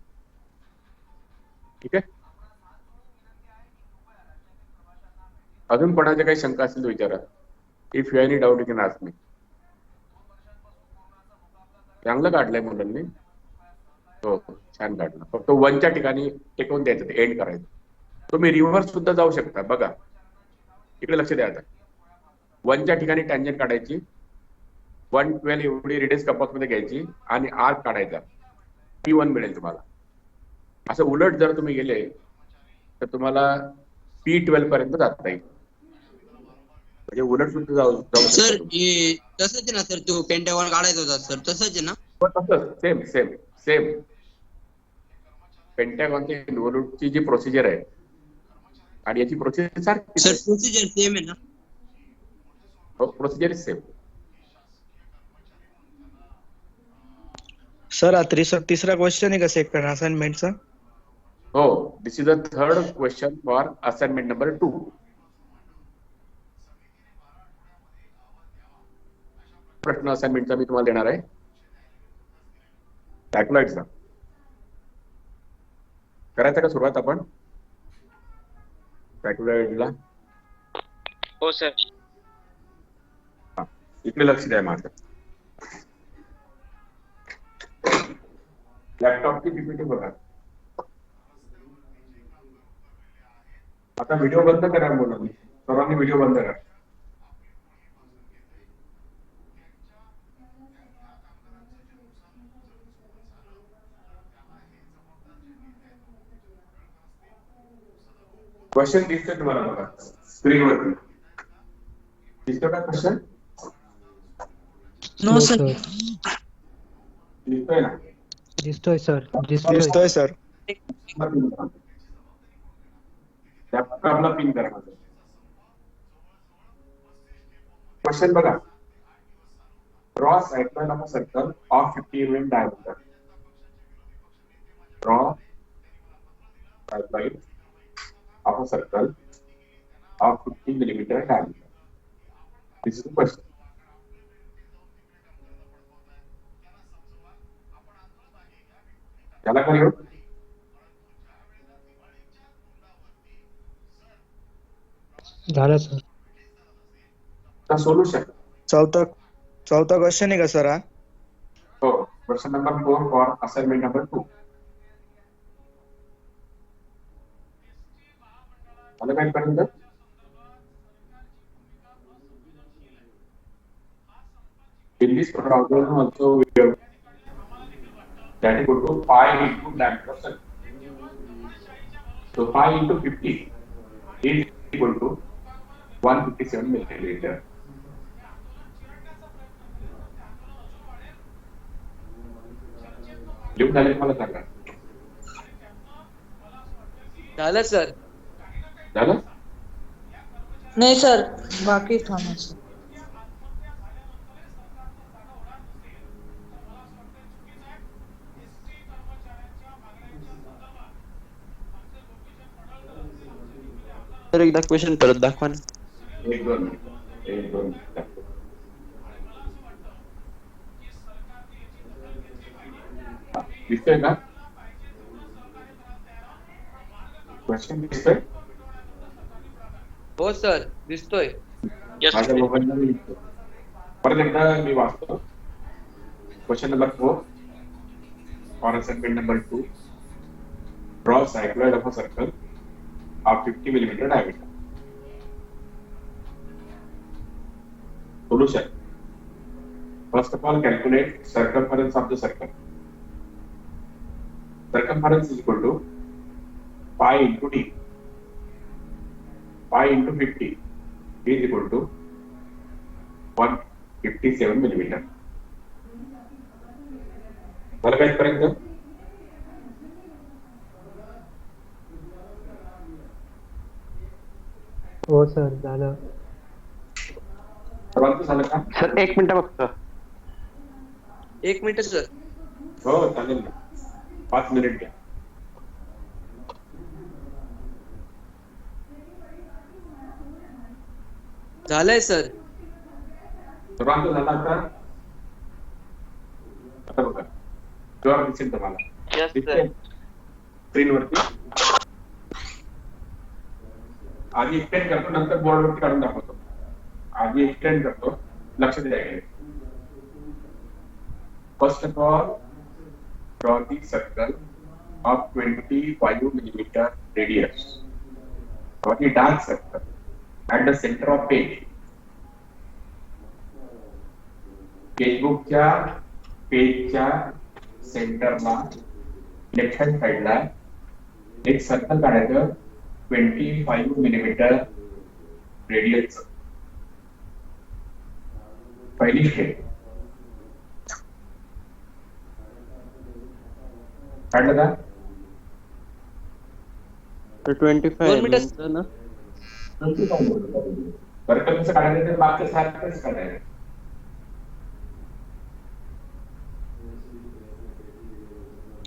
ठीक आहे. अजून कोणाच्या काही शंका असतील तर विचारा. If you any doubt you can ask me. चांगलं काढलंय मुलांनी. हो, छान काढलं. फक्त 1च्या ठिकाणी टेकवून द्यायचं, ते एंड करायचं. तुम्ही रिव्हर्स सुद्धा जाऊ शकता. बघा इकडे लक्ष द्या. आता 1च्या ठिकाणी टँजंट काढायची, 112 एवढी रेडियस कंपास मध्ये घ्यायची आणि आर्क काढायचा. P1 मिळेल तुम्हाला. असं उलट जर तुम्ही गेले तर तुम्हाला P12 पर्यंत जाता येईल. म्हणजे उलट सुद्धा जाऊ सर. तसंच आहे ना सर, तो पेंटागॉन काढायचा होता सर, तसंच आहे ना? तसंच सेम सेम सेम. पेंटागॉनची इन्व्हॉल्यूटची जी प्रोसिजर आहे आणि याची प्रोसिजर सारखी. सर प्रोसिजर सेम आहे ना? हो, प्रोसिजर इज सेम. सर, हा तिसरा क्वेश्चन आहे का सेकंड असाइनमेंटचा? हो, this is the third question for assignment number 2. प्रश्न असाइनमेंटचा मी तुम्हाला देणार आहे कॅल्क्युलेटचा. करायचा का सुरुवात आपण कॅल्क्युलेटला? हो सर. इकडे लक्ष द्या माझं. लॅपटॉपची पीपीटी बघा. आता व्हिडिओ बंद करा मुलांनी. सर्वांनी व्हिडिओ बंद करा. क्वेश्चन दिसतोय तुम्हाला बघा स्क्रीनवरती. दिसतो का क्वेश्चन? No sir. दिसतोय ना? दिसतोय सर. दिसतोय सर. लॅपटॉपला पिन करा माझं. क्वेश्चन बघा. Draw sideline of a circle of 50 mm diameter. Draw pipeline of a circle of 15 millimeter diameter. This is the question. याला काय लिहू? झालं सर. The solution. चौथा क्वेश्चन आहे का सर हा? हो, question number 4 for assignment number 2. याला काय करायचं? In this problem also we have that equal to pi into diameter of circle. So pi into 50 is equal to 157 milliliter. लिहून झाले मला सांगा. झालं सर. झालं? नाही सर, बाकी थांबा सर. सर एकदा क्वेश्चन परत दाखवा ना. एक दोन मिनिट. दिसतोय का? क्वेश्चन दिसतोय? हो सर, दिसतोय. माझ्या मोबाईलला दिसतोय. परत एकदा मी वाचतो. Question number 4 for assignment number 2. Draw a cycloid of a circle of 50 millimeter diameter. Solution. First of all, calculate circumference of the circle. Circumference is equal to pi into d. Pi into 50 is equal to 157 millimeter. मला काय करायचं? हो sir, झालं. सर्वांचं झालं का? Sir 1 minute फक्त. 1 minute sir. हो चालेल ना. 5 मिनिट घ्या. झालंय सर. सर्वांचं झालं आता? आता बघा. जर दिसेल तुम्हाला. स्क्रीन वरती. आधी एक्सटेंड करतो, नंतर बोर्ड वरती काढून दाखवतो. आधी एक्सटेंड करतो, लक्ष द्यायला. First of all, draw the circle of 25 millimeter radius. Draw the dark circle at the center of page. पेजबुकच्या पेजच्या सेंटरला लेफ्ट हँड साइडला एक सर्कल काढायचं 25 मिलीमीटर रेडियस. पहिली स्टेप काढलं का? 25 ना. सर्कल कसं काढायचं ते मागच्या सारखंच काढायचं.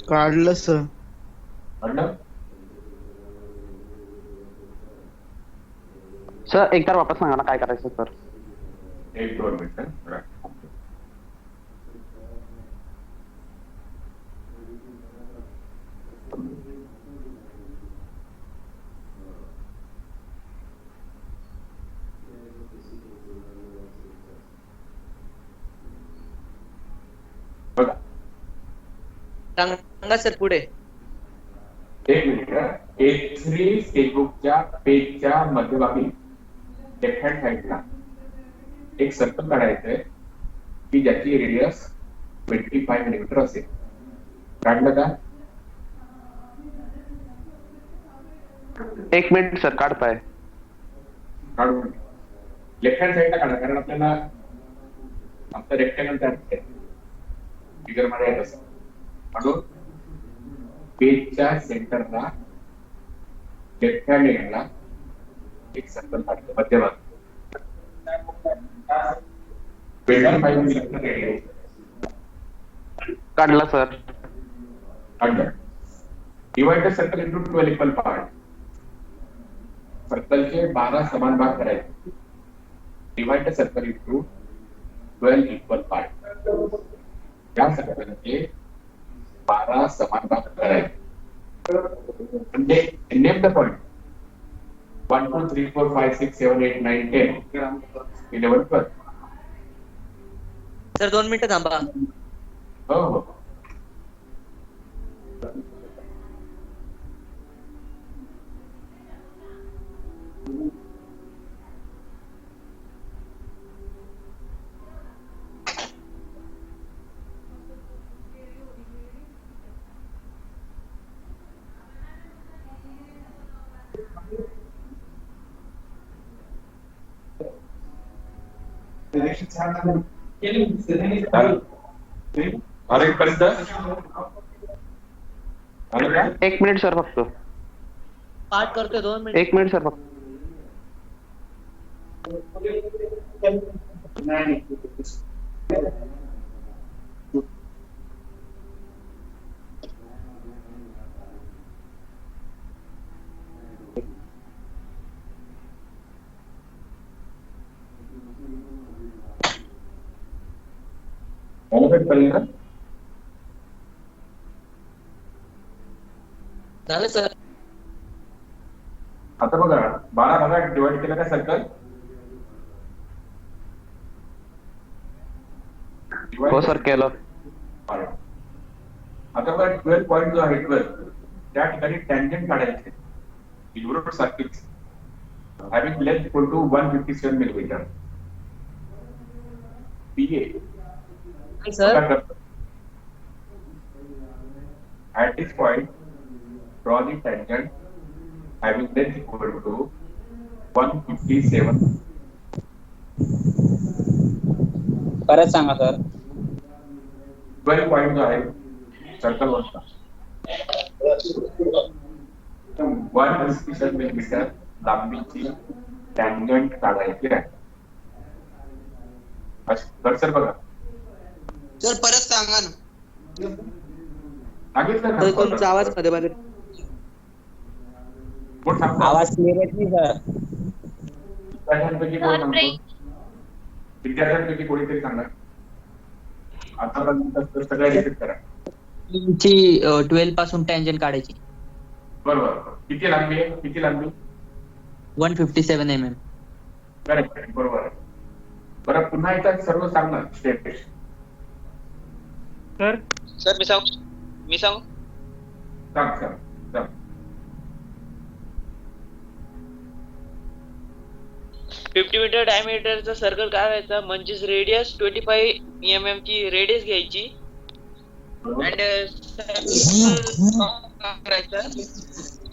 काढलं सर. काढलं? सर एकदा वापस सांगा ना काय करायचं सर. 1-2 मिनिटं. बघा. सांगा सर पुढे. 1 मिनिट. A3 स्केचबुकच्या पेजच्या मध्यभागी लेफ्ट हँड साइडला एक सर्कल काढायचंय की ज्याची रेडियस 25 मिलीमीटर असेल. काढलं का? 1 मिनिट सर काढताय. काढून लेफ्ट हँड साइडला काढा, कारण आपल्याला आमचं रेक्टँगल तयार फिगर मध्ये आहे तसं. म्हणून पेजच्या सेंटरला लेफ्ट हँड एंडला एक सर्कल काढतो मध्यभागी. 25 मिलीमीटर रेडियस काढला सर. काढलं. Divide the circle into 12 equal part. सर्कलचे 12 समान भाग करायचे. Divide the circle into 12 equal part. या सर्कलचे 12 समान भाग करायचे. म्हणजे नेम द पॉइंट. 1 2 3 4 5 6 7 8 9 10 11 12. सर 2 मिनिटं थांबा. हो हो. पर्यंत 1 मिनिट सर फक्त. पाठ करतोय 2 मिनिट. 1 मिनिट सर फक्त. झालं सर. आता बघा 12 भागात डिवाइड केलं का सर्कल. हो सर केलं. आता बघा 12 पॉईंट जो आहे 12 त्या ठिकाणी टँजंट काढायचे. Invert circuit having length equal to 157 millimetre. PA sir at this point draw the tangent having length equal to 157. परत सांगा सर. 12 पॉइंट जो आहे सर्कल वरचा 157 मिलीमीटर लांबीची टँजंट काढायची आहे. कर्सर बघा. सर परत सांगा ना. सांगितलं तर तुमचा आवाज मध्ये मध्ये. कोण सांगतो? आवाज क्लिअर येत नाही सर. विद्यार्थ्यांपैकी कोण सांगतो? विद्यार्थ्यांपैकी कोणीतरी सांगा. आता सगळ्या रिपीट करा. 12 पासून टँजंट काढायची. बरोबर. किती लांबी आहे? किती लांबी? 157 mm. करेक्ट. बरोबर आहे. बरं पुन्हा एकदा सर्व सांगणार स्टेप. सर सर मी सांगू. सांग सांग सांग. 50 मीटर डायमीटरचा सर्कल काढायचा. म्हणजेच रेडियस 25 mm ची रेडियस घ्यायची. अँड करायचा.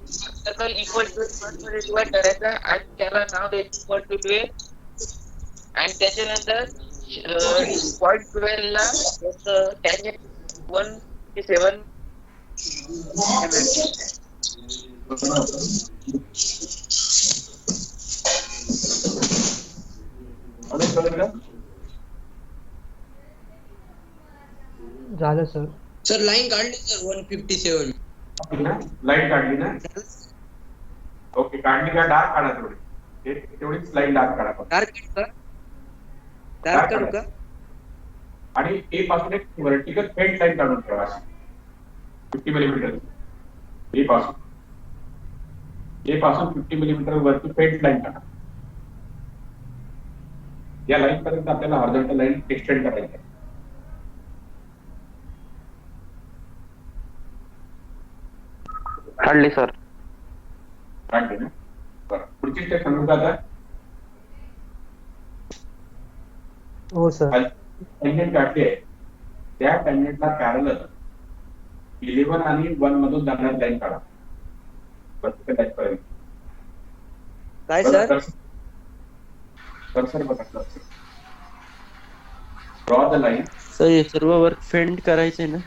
सर्कल इक्वल टू डिवाइड करायचा आणि त्याला नाव द्यायचं इक्वल टू 12. आणि त्याच्यानंतर पॉइंट 12 ला टँजंट 157 झालं सर. सर लाईन काढली सर 157. लाईन काढली ना. ओके काढली का? डार्क काढा थोडी. तेवढीच लाईन डार्क काढा. डार्क काढू का? आणि ए पासून एक व्हर्टिकल फेंट लाईन काढून ठेवा 50 मिलीमीटर. ए पासून 50 मिलीमीटर वरती फेंट लाईन काढा. या लाईन पर्यंत आपल्याला हॉरिझॉन्टल लाईन एक्सटेंड करायची आहे. काढली सर. काढली ना. बरं पुढची स्टेप सांगू का आता? हो सर. टँजंट काढली आहे त्या टँजंटला पॅरलल 11 आणि 1 मधून जाणारी लाईन काढा. वर्टिकल लाईन पर्यंत. काय सर? कर्सर बघा. Cursor draw the line. Sir हे सर्व वर्क फेंड करायचे ना.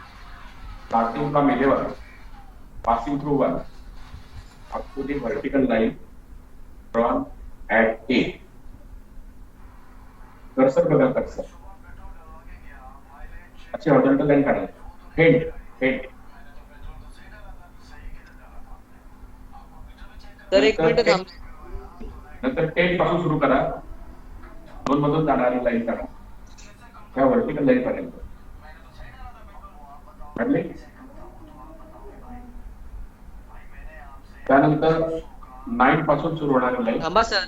Starting from 11 passing through 1 up to the vertical line drawn at A. Cursor बघा. कर्सर अशी हॉरिझॉन्टल लाईन काढायची. हेड सर एक नंतर मिनिट थांब. नंतर 10 पासून सुरू करा. 2 मधून जाणारी लाईन काढा त्या व्हर्टिकल लाईन पर्यंत काढले. त्यानंतर 9 पासून सुरू होणारी लाईन थांबा सर.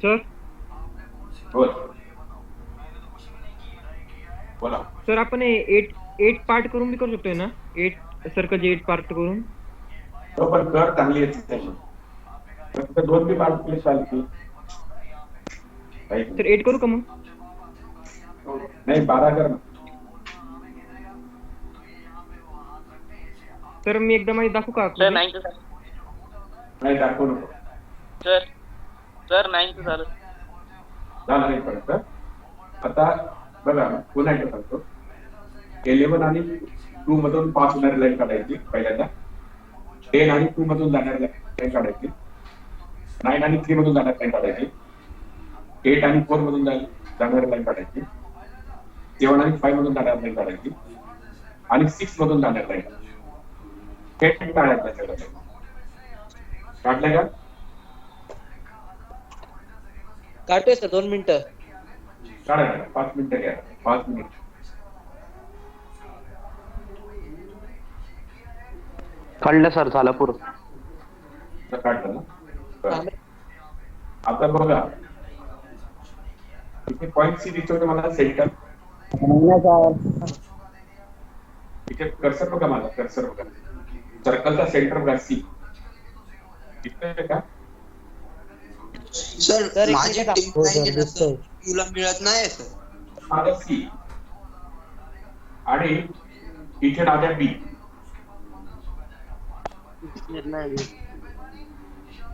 सर बोल बोला. सर आपण एट पार्ट करून बी करू शकतोय ना, 8 सर्कलचे 8 पार्ट करून. तो पण कर चांगली आहे फक्त 2 बी पार्ट केले चालतील. सर 8 करू का मग? नाही 12 कर ना. सर मी एकदा माझी दाखवू का? सर 9 झालं. नाही दाखवू नको. सर 9 झालं. झालं नाही परत. आता बघा पुन्हा एकदा सांगतो. 11 आणि 2 मधून पास होणारी लाईन काढायची पहिल्यांदा. 10 आणि 2 मधून जाणारी लाईन काढायची. 9 आणि 3 मधून जाणारी लाईन काढायची. 8 आणि 4 मधून जाणारी लाईन काढायची. 7 आणि 5 मधून जाणारी लाईन काढायची. आणि 6 मधून जाणारी लाईन हे काढायचं सगळं. काढलं का? काढतोय सर 2 मिनिटं. काढायचं 5 मिनिटं घ्या. 5 मिनिट. कळलं सर, झालं पूर्ण. काढलं ना. बरं. आता बघा इथे पॉईंट सी दिसतो तुम्हाला सेंटर. इथे कर्सर बघा माझा. कर्सर बघा. सर्कलचा सेंटर बघा सी दिसतोय का? सर माझी तुला मिळत नाही सर. माझा सी आणि इथे नाव बी.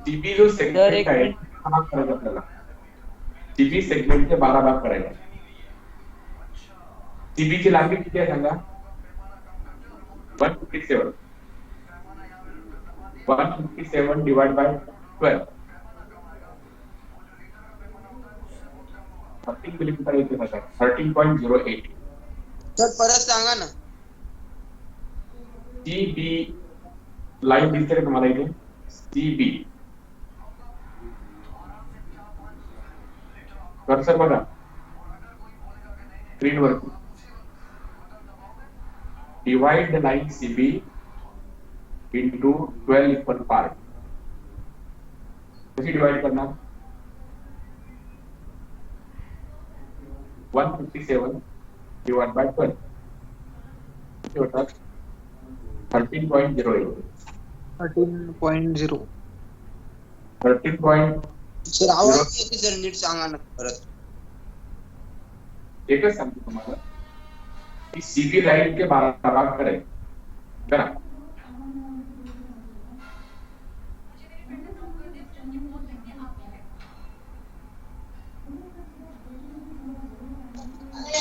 सीबी जो सेगमेंट आहे हा भाग करायचा आपल्याला. सीबी सेगमेंटचे 12 भाग करायचे. सीबी ची लांबी किती आहे सांगा? 157. 157 डिवाइड बाय 12. 13 मिलीमीटर येते ना. 13.08. सर परत सांगा ना. सीबी लाईन दिसते का तुम्हाला इथे? सीबी कर्सर बघा स्क्रीन वरती. Divide the line CB into 12 equal part. कशी डिवाइड करणार? 157 डिवाइड बाय 12 किती होतात? 13.08. 13.0. 13. सर आवाज येते सर, नीट सांगा ना परत. एकच सांगतो तुम्हाला की सीबी लाईन के 12 भाग करायचे. करा.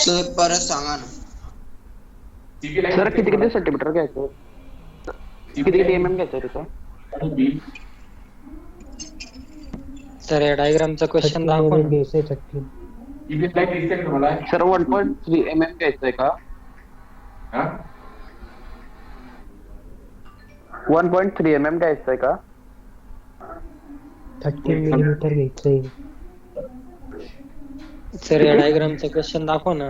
सर परत सांगा ना. सीबी लाईन सर किती किती सेंटीमीटर घ्यायचं? किती किती mm घ्यायचं तिथं? सर या डायग्रामचा क्वेश्चन दाखवा ना. सीबी लाईन दिसते का तुम्हाला? सर 1.3 mm घ्यायचंय का? हा 1.3 mm घ्यायचंय का? 13 मिलीमीटर घ्यायचंय. सर या डायग्रामचा क्वेश्चन दाखवा ना.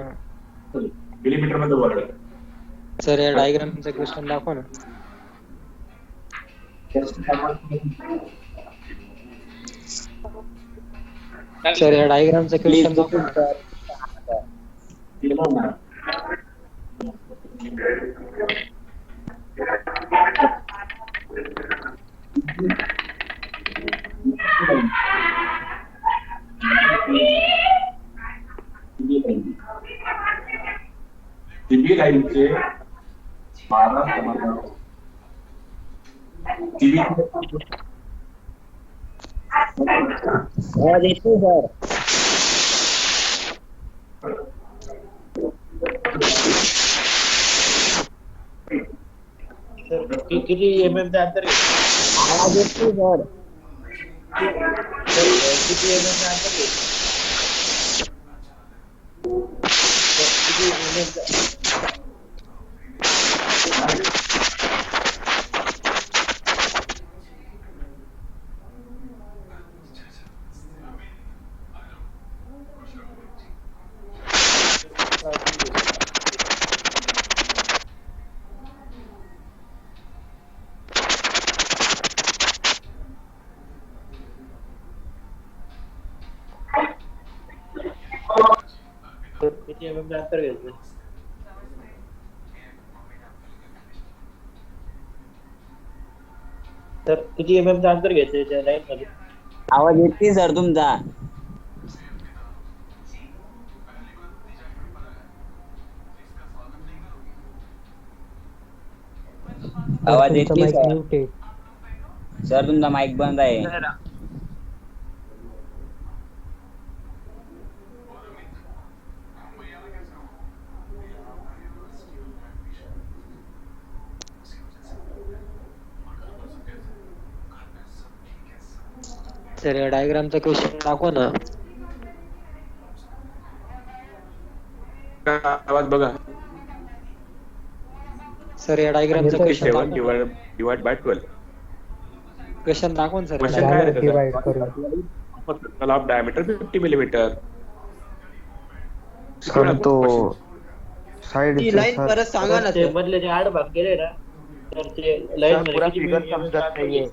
मिलीमीटर मध्ये वर्ड. सर या डायग्रामचा क्वेश्चन दाखवा ना. सर या डायग्रामचा क्वेश्चन दाखवा ना. सीबी लाईनचे 12 समांतर. सीबी किती MM चं अंतर आहे? आवाज येतोय सर. किती MM चं अंतर आहे? किती MM चं? किती MM चं अंतर घ्यायचं? तर किती MM चं अंतर घ्यायचं त्या लाईन मध्ये? आवाज येतोय सर तुमचा. आवाज येतोय सर. सर तुमचा माईक बंद आहे. सर या डायग्रामचा क्वेश्चन दाखवा ना. आवाज बघा. सर या डायग्रामचा क्वेश्चन 7 दाखवा. Divide by 12. क्वेश्चन दाखवा ना सर. क्वेश्चन काय आहे त्याचा? Circle of diameter 50 millimetre. Sir तो साइड ती लाईन परत सांगा ना ते सर. मधले जे 8 भाग केले ना तर ते लाईन मध्ये किती फिगर MM चं समजत अंतर नाहीये.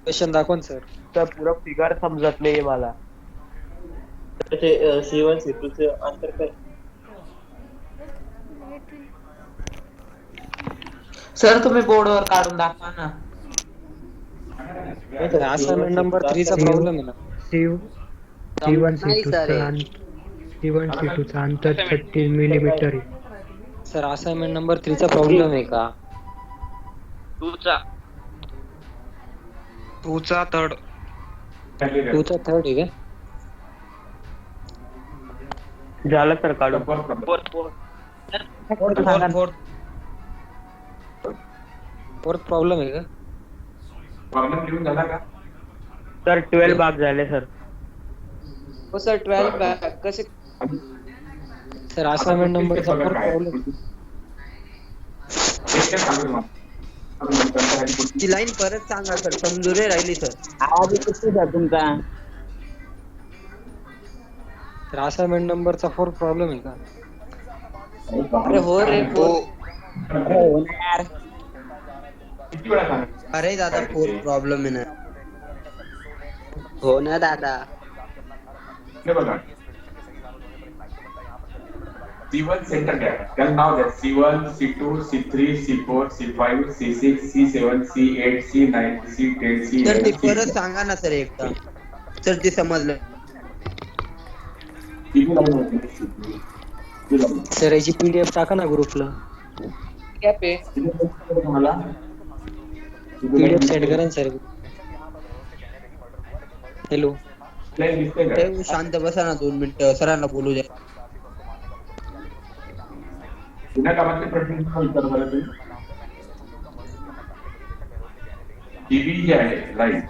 क्वेश्चन दाखवा ना सर. तर पुरा फिगर समजत नाहीये मला. तर ते C1 C2 चे अंतर काय? सर तुम्ही बोर्डवर काढून दाखवा ना. असाइनमेंट नंबर 3 चा प्रॉब्लेम आहे ना. नाही सर हे. C1 C2 चा अंतर 30 मिलीमीटर आहे. सर असाइनमेंट नंबर 3 चा प्रॉब्लेम आहे का? 2 चा. 2 चा थर्ड आहे का? झालं सर काढून. फोर्थ प्रॉब्लेम आहे का? प्रॉब्लेम लिहून झाला का? सर 12 भाग झाले सर. हो सर 12 कसे? सर असाइनमेंट नंबर चा फोर्थ प्रॉब्लेम. ती लाईन परत सांगा सर. समजू रे राहिली सर. आवाज येतोय सर तुमचा. सर असाइनमेंट नंबर चा फोर्थ प्रॉब्लेम आहे का? अरे हो रे हो. हो ना यार. अरे दादा फोर प्रॉब्लेम आहे ना. हो ना दादा. हे बघा. C1 सेंटर घ्या. त्याला नाव द्या. C1, C2, C3, C4, C5, C6, C7, C8, C9, C10, sir ते C11, परत सांगा ना सर एकदा. सर ते समजलं. सर याची PDF टाका ना ग्रुपला. कॅप आहे. PDF सेंड करा ना सर. हॅलो. शांत बसा ना 2 मिनिटं. सरांना बोलू द्या. जुन्या कामातले प्रश्न विचार मला तुम्ही. टीव्ही जे आहे लाईन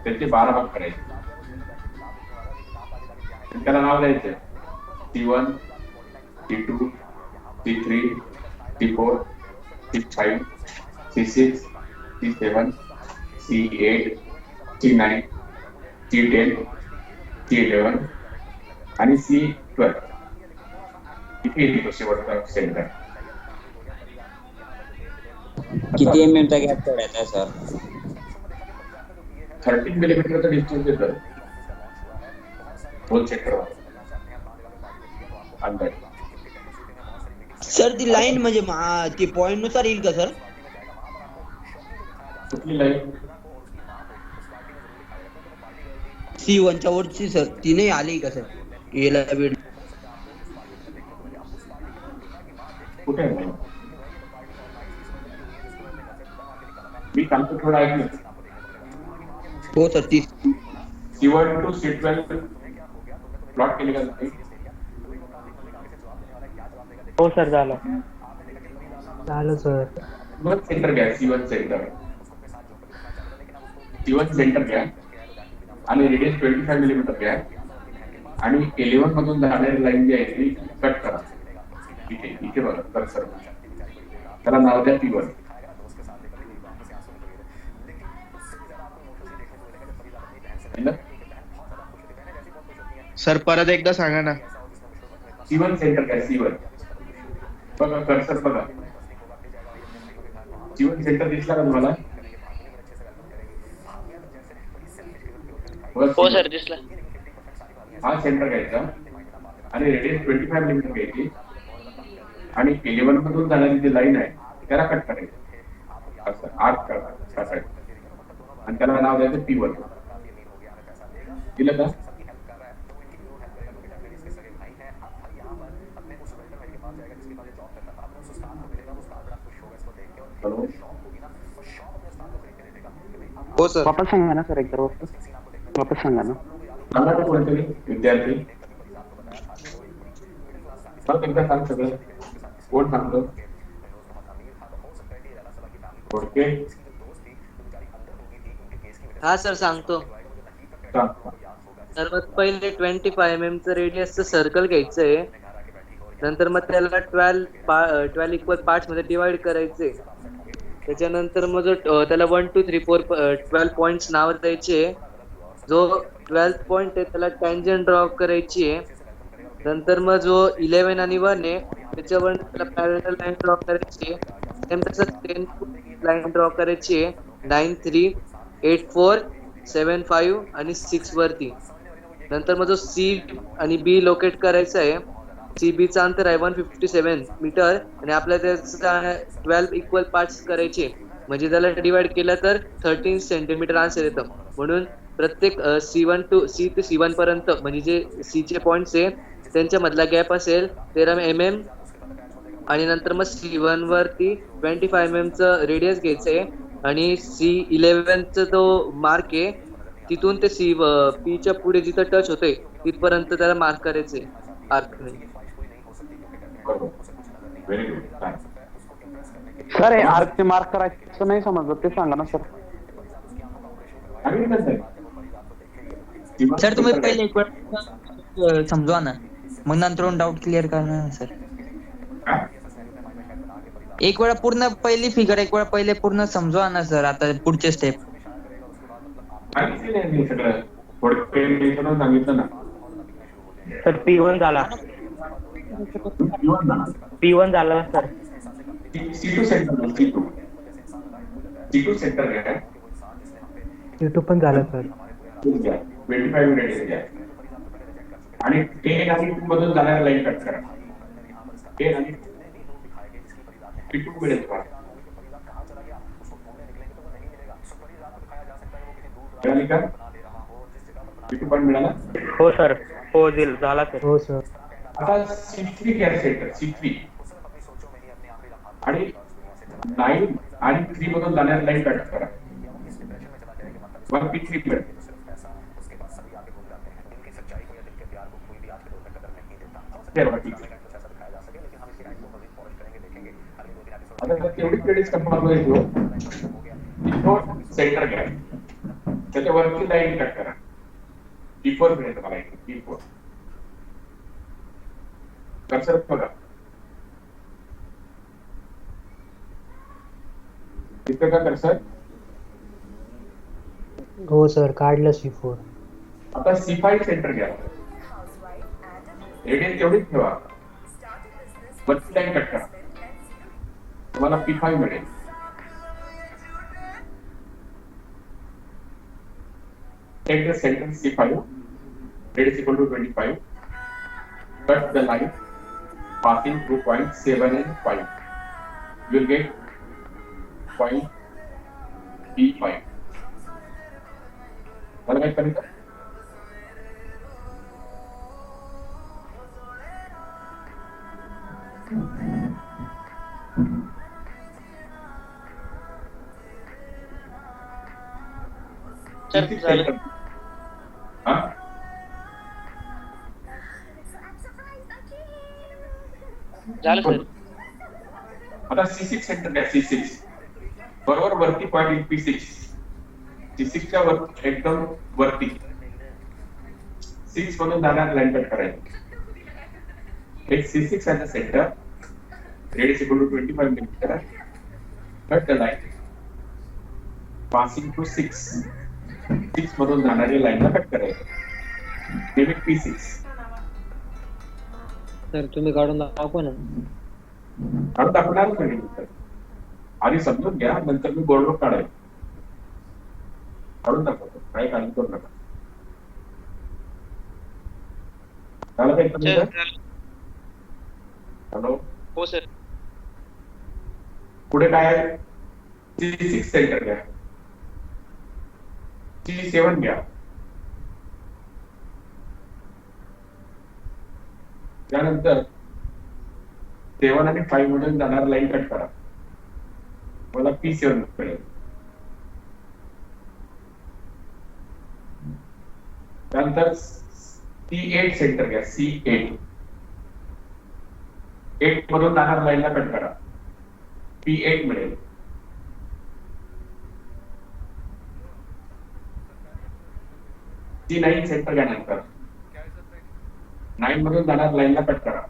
त्याचे 12 भाग करायचे. त्याला नाव द्यायचं C1, C2, C3, C4, C5, C6, C7, C8, C9, C10, C11 आणि C12. इथे येतो शेवटचा सेंटर. किती MM चा गॅप सोडायचा सर? 13 मिलीमीटरचा डिस्टन्स येतं दोन सेक्टर अंदाज. सर ती लाईन म्हणजे ती पॉइंट नुसार येईल का सर? कुठली लाईन? C1 च्या वरची सर. ती नाही आली का सर? याला वेळ कुठे आहे? मी सांगतो थोडं ऐकलं. हो सर ती C1 to C12 प्लॉट केले का नाही? हो सर झालं. झालं सर. C1 सेंटर घ्या, C1 सेंटर. C1 सेंटर घ्या आणि रेडियस 25 मिलीमीटर घ्या आणि 11 मधून जाणारी लाईन जी आहे ती कट करा. इथे बघा कर्सर, त्याला नाव द्या P1. सर परत एकदा सांगा ना. C1 सेंटर घ्या, C1. बघा कर्सर बघा, C1 सेंटर दिसला का तुम्हाला? हो सर दिसला. हा सेंटर घ्यायचा आणि रेडियस 25 मिलीमीटर घ्यायची आणि 11 मधून जाणारी जी लाईन आहे त्याला कट करायचं, असं आर्क काढायचं आणि त्याला नाव द्यायचं P1. दिलं का? हो सर. वापस सांगा ना सर, एकदा वापस सांगा ना. सांगा ना कोणतरी विद्यार्थी, परत एकदा सांग सगळं. कोण सांगतो? ओके, हा सर सांगतो. सर्वात पहिले 25 mm चं रेडियसचं सर्कल घ्यायचंय. नंतर मग त्याला 12 इक्वल पार्ट्स मध्ये डिवाइड करायचे. त्याच्यानंतर मग जो त्याला 1 2 3 4 12 पॉइंट्स नाव द्यायचे. जो 12th पॉइंट आहे त्याला टँजंट ड्रॉ करायची आहे. नंतर मग जो 11 आणि 1 आहे त्याच्यावर त्याला पॅरलल लाईन ड्रॉ करायची आहे. सेम तसंच 10 लाईन ड्रॉ करायची आहे 9 3 8 4 7 5 आणि 6 वरती. नंतर मग जो C आणि B लोकेट करायचा आहे. CB चा अंतर आहे 157 मीटर आणि आपल्याला त्याचा 12 इक्वल पार्ट्स करायचे, म्हणजे त्याला डिवाइड केलं तर 13 सेंटीमीटर आन्सर येतं. म्हणून प्रत्येक C1 to C1 पर्यंत म्हणजे जे C चे पॉइंट्स आहे त्यांच्या मधला गॅप असेल 13 mm आणि नंतर मग C1 वरती 25 mm चं रेडियस घ्यायचंय आणि C11 चा जो मार्क आहे तिथून ते P च्या पुढे जिथं टच होतंय तिथपर्यंत त्याला मार्क करायचंय आर्कने. Very good. सर हे आर्कचे मार्क करायचं नाही समजलं, ते सांगा ना सर. सर तुम्ही पहिले एक वेळ समजवा ना, मग नंतर डाऊट क्लिअर करणार ना सर. एक वेळा पूर्ण पहिली फिगर एक वेळा पहिले पूर्ण समजवा ना सर. आता पुढचे स्टेप सगळं सांगितलं ना सर. P1 झाला. P1 झाला sir. C2 centre, C2 centre घ्या. C2 पण झालं सर. 25 मिनिट घ्या आणि 10 आणि 2 मधून जाणाऱ्या लाईन कट करा. 10 आणि 2 मिनिट मिळाली का? C2 पॉईंट मिळाला? हो सर. हो झाला सर. हो सर. आता C3 घ्या सेंटर, C3 आणि 9 आणि 3 मधून जाणाऱ्या लाईन कट करा. 1 P3 मिळेल. आता तेवढी क्रेडिट कंपाऊंड सेंटर घ्या, त्याच्यावरती लाईन कट करा. P4 मिळेल तुम्हाला. P4 कर्सर बघा, दिसतं का कर्सर? हो सर, काढलं C4. आता C5 सेंटर घ्या. रेडियस तेवढीच ठेवा, वरती लाईन कट करा, तुम्हाला P5 मिळेल. Take the center C5, radius equal to 25. Cut the line passing through points 7 and 5. You will get point P5. मला काय करायचं? झालं सर. आता C6 सेंटर घ्या. C6 बरोबर वरती पॉईंट P6 C6 च्या वर एकदम वरती 6 मधून जाणार लाईन कट करायची. एक C6 as a center, radius equal to 25 millimeter. Cut the line passing through 6 मधून जाणारी लाईनला कट करायची. Limit P6. सर तुम्ही काढून दाखवा ना. काढून दाखवणार नाही आधी समजून घ्या, नंतर मी बोर्डवर काढायचं. काढून दाखवतो, काही काळजी करू नका. झालं का एकदम? हॅलो. हो सर. पुढे काय आहे? C6 सेंटर घ्या, C7 घ्या, त्यानंतर 7 आणि 5 मधून जाणार लाईन कट करा. मला P7 मिळेल. त्यानंतर C8 सेंटर घ्या, C8 मधून जाणार लाईनला कट करा. P8 मिळेल. C9 सेंटर घ्या, नंतर 9 मधून जाणार लाईनला कट करा.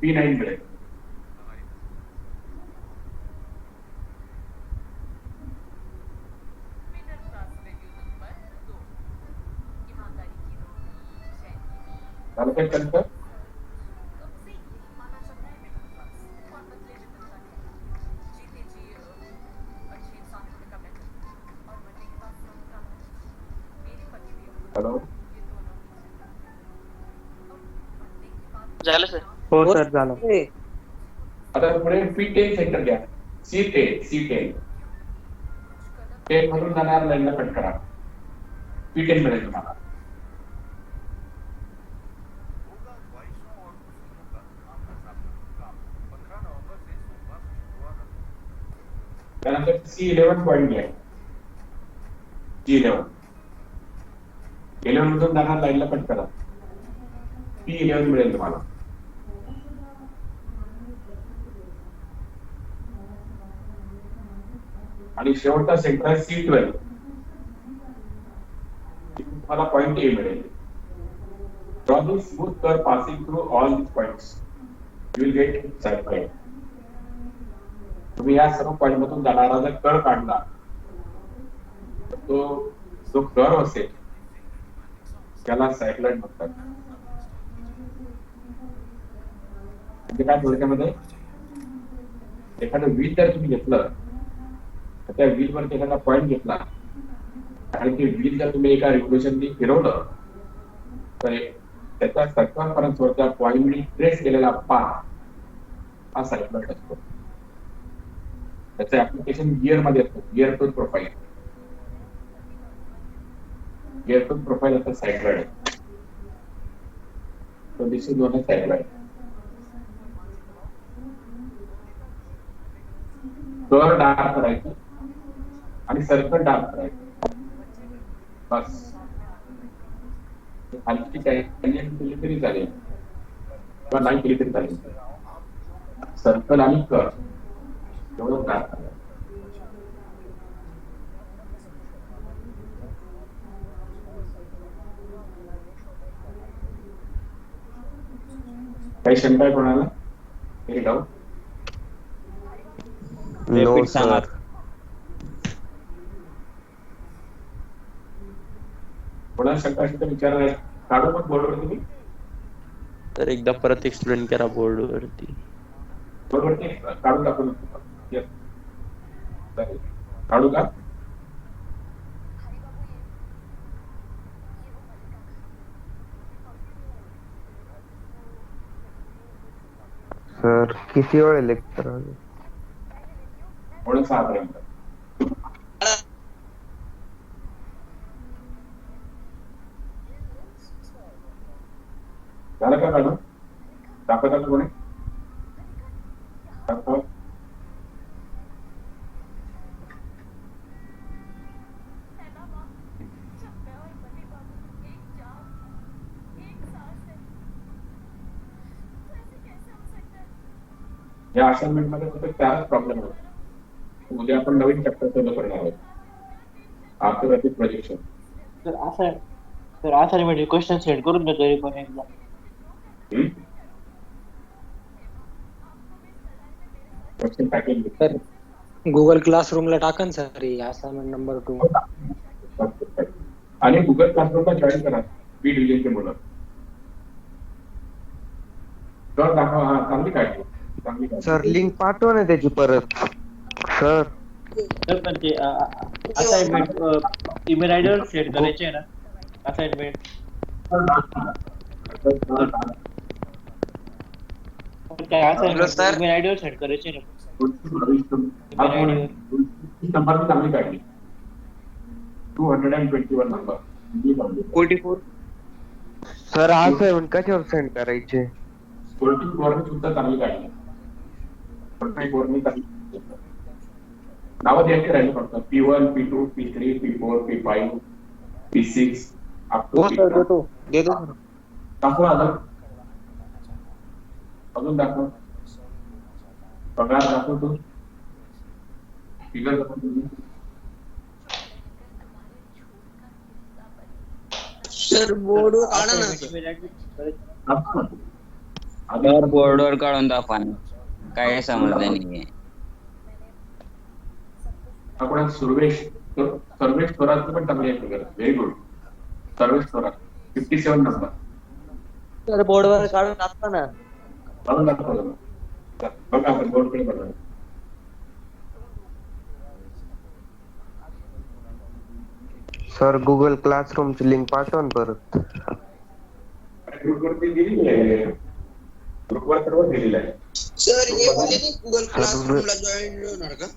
P9 मिळेल. झालं काय नंतर? हॅलो. झालं सर. हो सर झालं. आता पुढे P10 सेंटर घ्या, C10 मधून जाणार लाईनला कट करा. P10 मिळेल तुम्हाला. त्यानंतर C11 पॉईंट घ्या, G11 मधून जाणार लाईनला कट करा. P11 मिळेल तुम्हाला. आणि शेवटचा सेंटर आहे C12. तुम्हाला पॉईंट A मिळेल. Draw the smooth curve passing through all these points. You will get cycloid. तुम्ही या सर्व पॉईंट मधून जाणारा जर कर्व काढला, तो जो कर्व असेल त्याला सायक्लॉइड म्हणतात. म्हणजे काय थोडक्यामध्ये, एखादं व्हील जर तुम्ही घेतलं तर त्या व्हील वर एखादा पॉईंट घेतला आणि ते व्हील जर तुम्ही एका रिव्होल्यूशननी फिरवलं तर त्याच्या सर्कमफरन्स वर त्या पॉईंटनी ट्रेस केलेला पाथ हा सायक्लॉइड असतो. त्याचं ऍप्लिकेशन गिअर मध्ये असतं, gear tooth profile. Gear tooth profile असतं cycloid. So this is known as cycloid. Curve dark करायचं आणि सर्कल डार्क करायचं, बस. खालची टँजेंट केली तरी चालेल किंवा नाही केली तरी चालेल. सर्कल आणि कर्व एवढं डार्क करायचं. काही शंका आहे कोणाला? काही डाऊट? No sir. कोणाला शंका असेल तर विचारा. काढू मग बोर्डवर तुम्ही? तर एकदा परत एक्सप्लेन करा बोर्डवरती. बोर्डवरती काढून दाखवून काढू का? सर किती वेळ लेक्चर आहे? 6:30 पर्यंत. झालं का काढून? दाखवता का कोणी? दाखव. या असाइनमेंट मध्ये फक्त 4 प्रॉब्लेम होते. उद्या आपण नवीन चॅप्टर चालू करणार आहोत. After projection. Sir assignment question set करून देतो तरी पण एकदा. Question packing. सर गुगल क्लासरूमला टाकन सर असाइनमेंट नंबर 2. आणि गुगल क्लासरूमला जॉईन करा स्पीड डिव्हिजनचे मुलं. तर दाखवा. हा चांगली काळजी. सर लिंक पाठवा ना त्याची परत. सर सर पण ते असाइनमेंट ईमेल आयडी वर सेट करायचे आहे ना असाइनमेंट. ईमेल आयडी वर सेट करायचे ना. नंबर चांगली काढली. 221 नंबर. 44. सर असाइनमेंट कशावर सेंड करायचे? 44 सुद्धा चांगली काढली. 44 मी चांगली. नावं द्यायचे राहिले फक्त P1, P2, P3, P4, P5, P6 up to देतो. दाखवा अजून दाखव. पगार दाखव तू. फिगर दाखव तुम्ही. सर बोर्डवर काढा ना. सर बोर्डवर काढून दाखवा ना. काय समजलं नाहीये. आपण सर्वेश थोरातचं पण चांगली आहे figure. Very good. Sarvesh Thorat 57 number. Sir बोर्डवर काढून टाकता ना. काढून दाखव. बघा आपण बोर्डकडे बघा. सर गुगल क्लासरूमची लिंक पाठवा ना परत. ग्रुपवरती दिलेली आहे. ग्रुपवर सर्व दिलेलं आहे. सर हे वाले नाही गुगल क्लासरूमला जॉईन होणार का?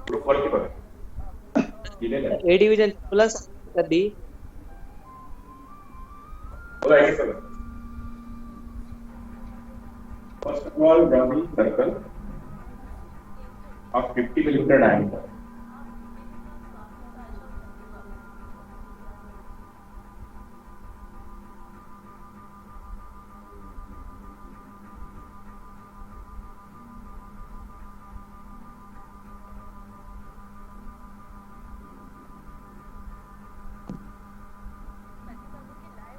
ग्रुपवरती बघा दिलेलं आहे. ए डिव्हिजन तुला कधी First of all, draw the circle of 50 millimeter diameter.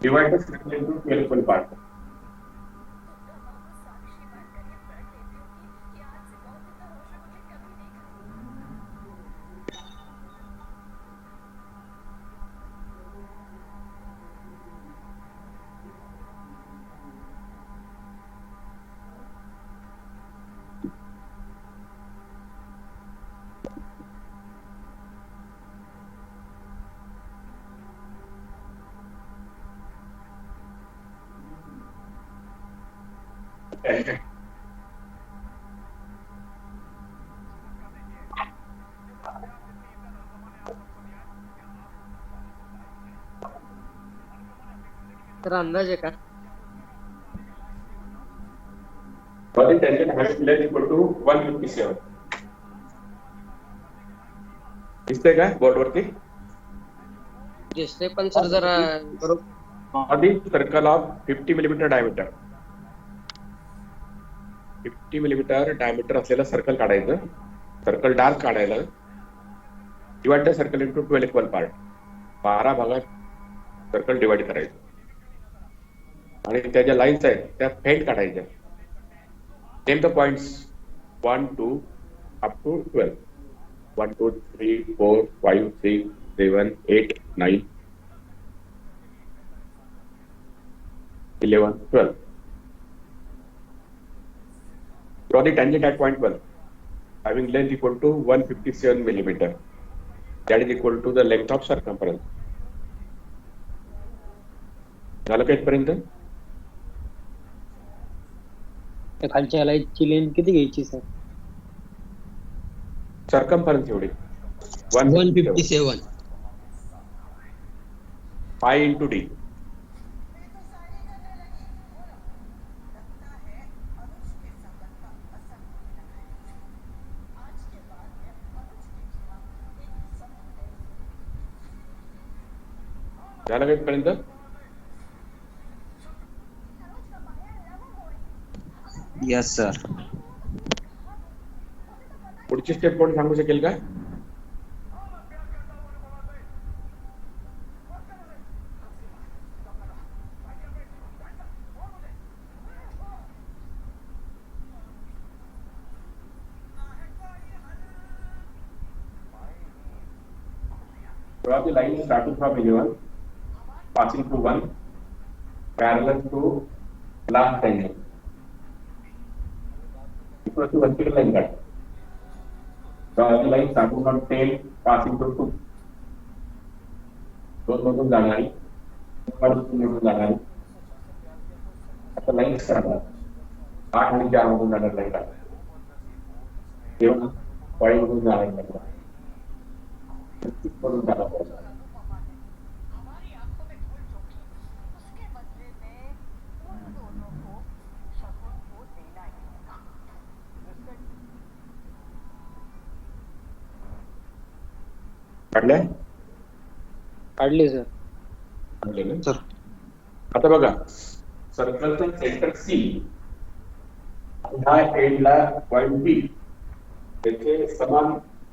Divide the circle into 12 equal parts. तर अंदाज आहे का? Body tangent height length equal to 157. दिसतंय का बोर्ड वरती? दिसते पण सर जरा Body circle of 50 millimeter diameter. 50 millimeter diameter असलेलं सर्कल काढायचं. सर्कल डार्क काढायला. Divide the circle into 12 equal part. 12 भागात सर्कल डिवाइड करायचं. आणि त्या ज्या लाईन्स आहेत त्या फेंट काढायच्या. Name the points 1, 2 up to 12. 1, 2, 3, 4, 5, 6, 7, 8, 9, 11, 12. Draw the tangent at point 12, having length equal to 157 millimeter. That is equal to the length of circumference. झालं का इथपर्यंत? खालच्या लाईटची लेंथ किती घ्यायची सर? सर्कम्फरन्स एवढी 157. Pi into D. झालं का इथपर्यंत? Yes sir. पुढची स्टेप कोण सांगू शकेल का? Draw the line starting from 11, passing to 1, parallel to last tangent. Equal to vertical line cut. Draw the line starting from 10, passing to 2. दोन मधून जाणारी, मधून जाणारी. आता लाईन करणार. 8 आणि 4 मधून जाणार लाईन cut. तेव्हा 5 मधून जाणार लाईन cut. मधून जाणार लाईन cut. काढल्या? काढली सर. काढले ना सर. आता बघा, सर्कलचं सेंटर सी ह्या एंडला पॉइंट बी त्याचे समान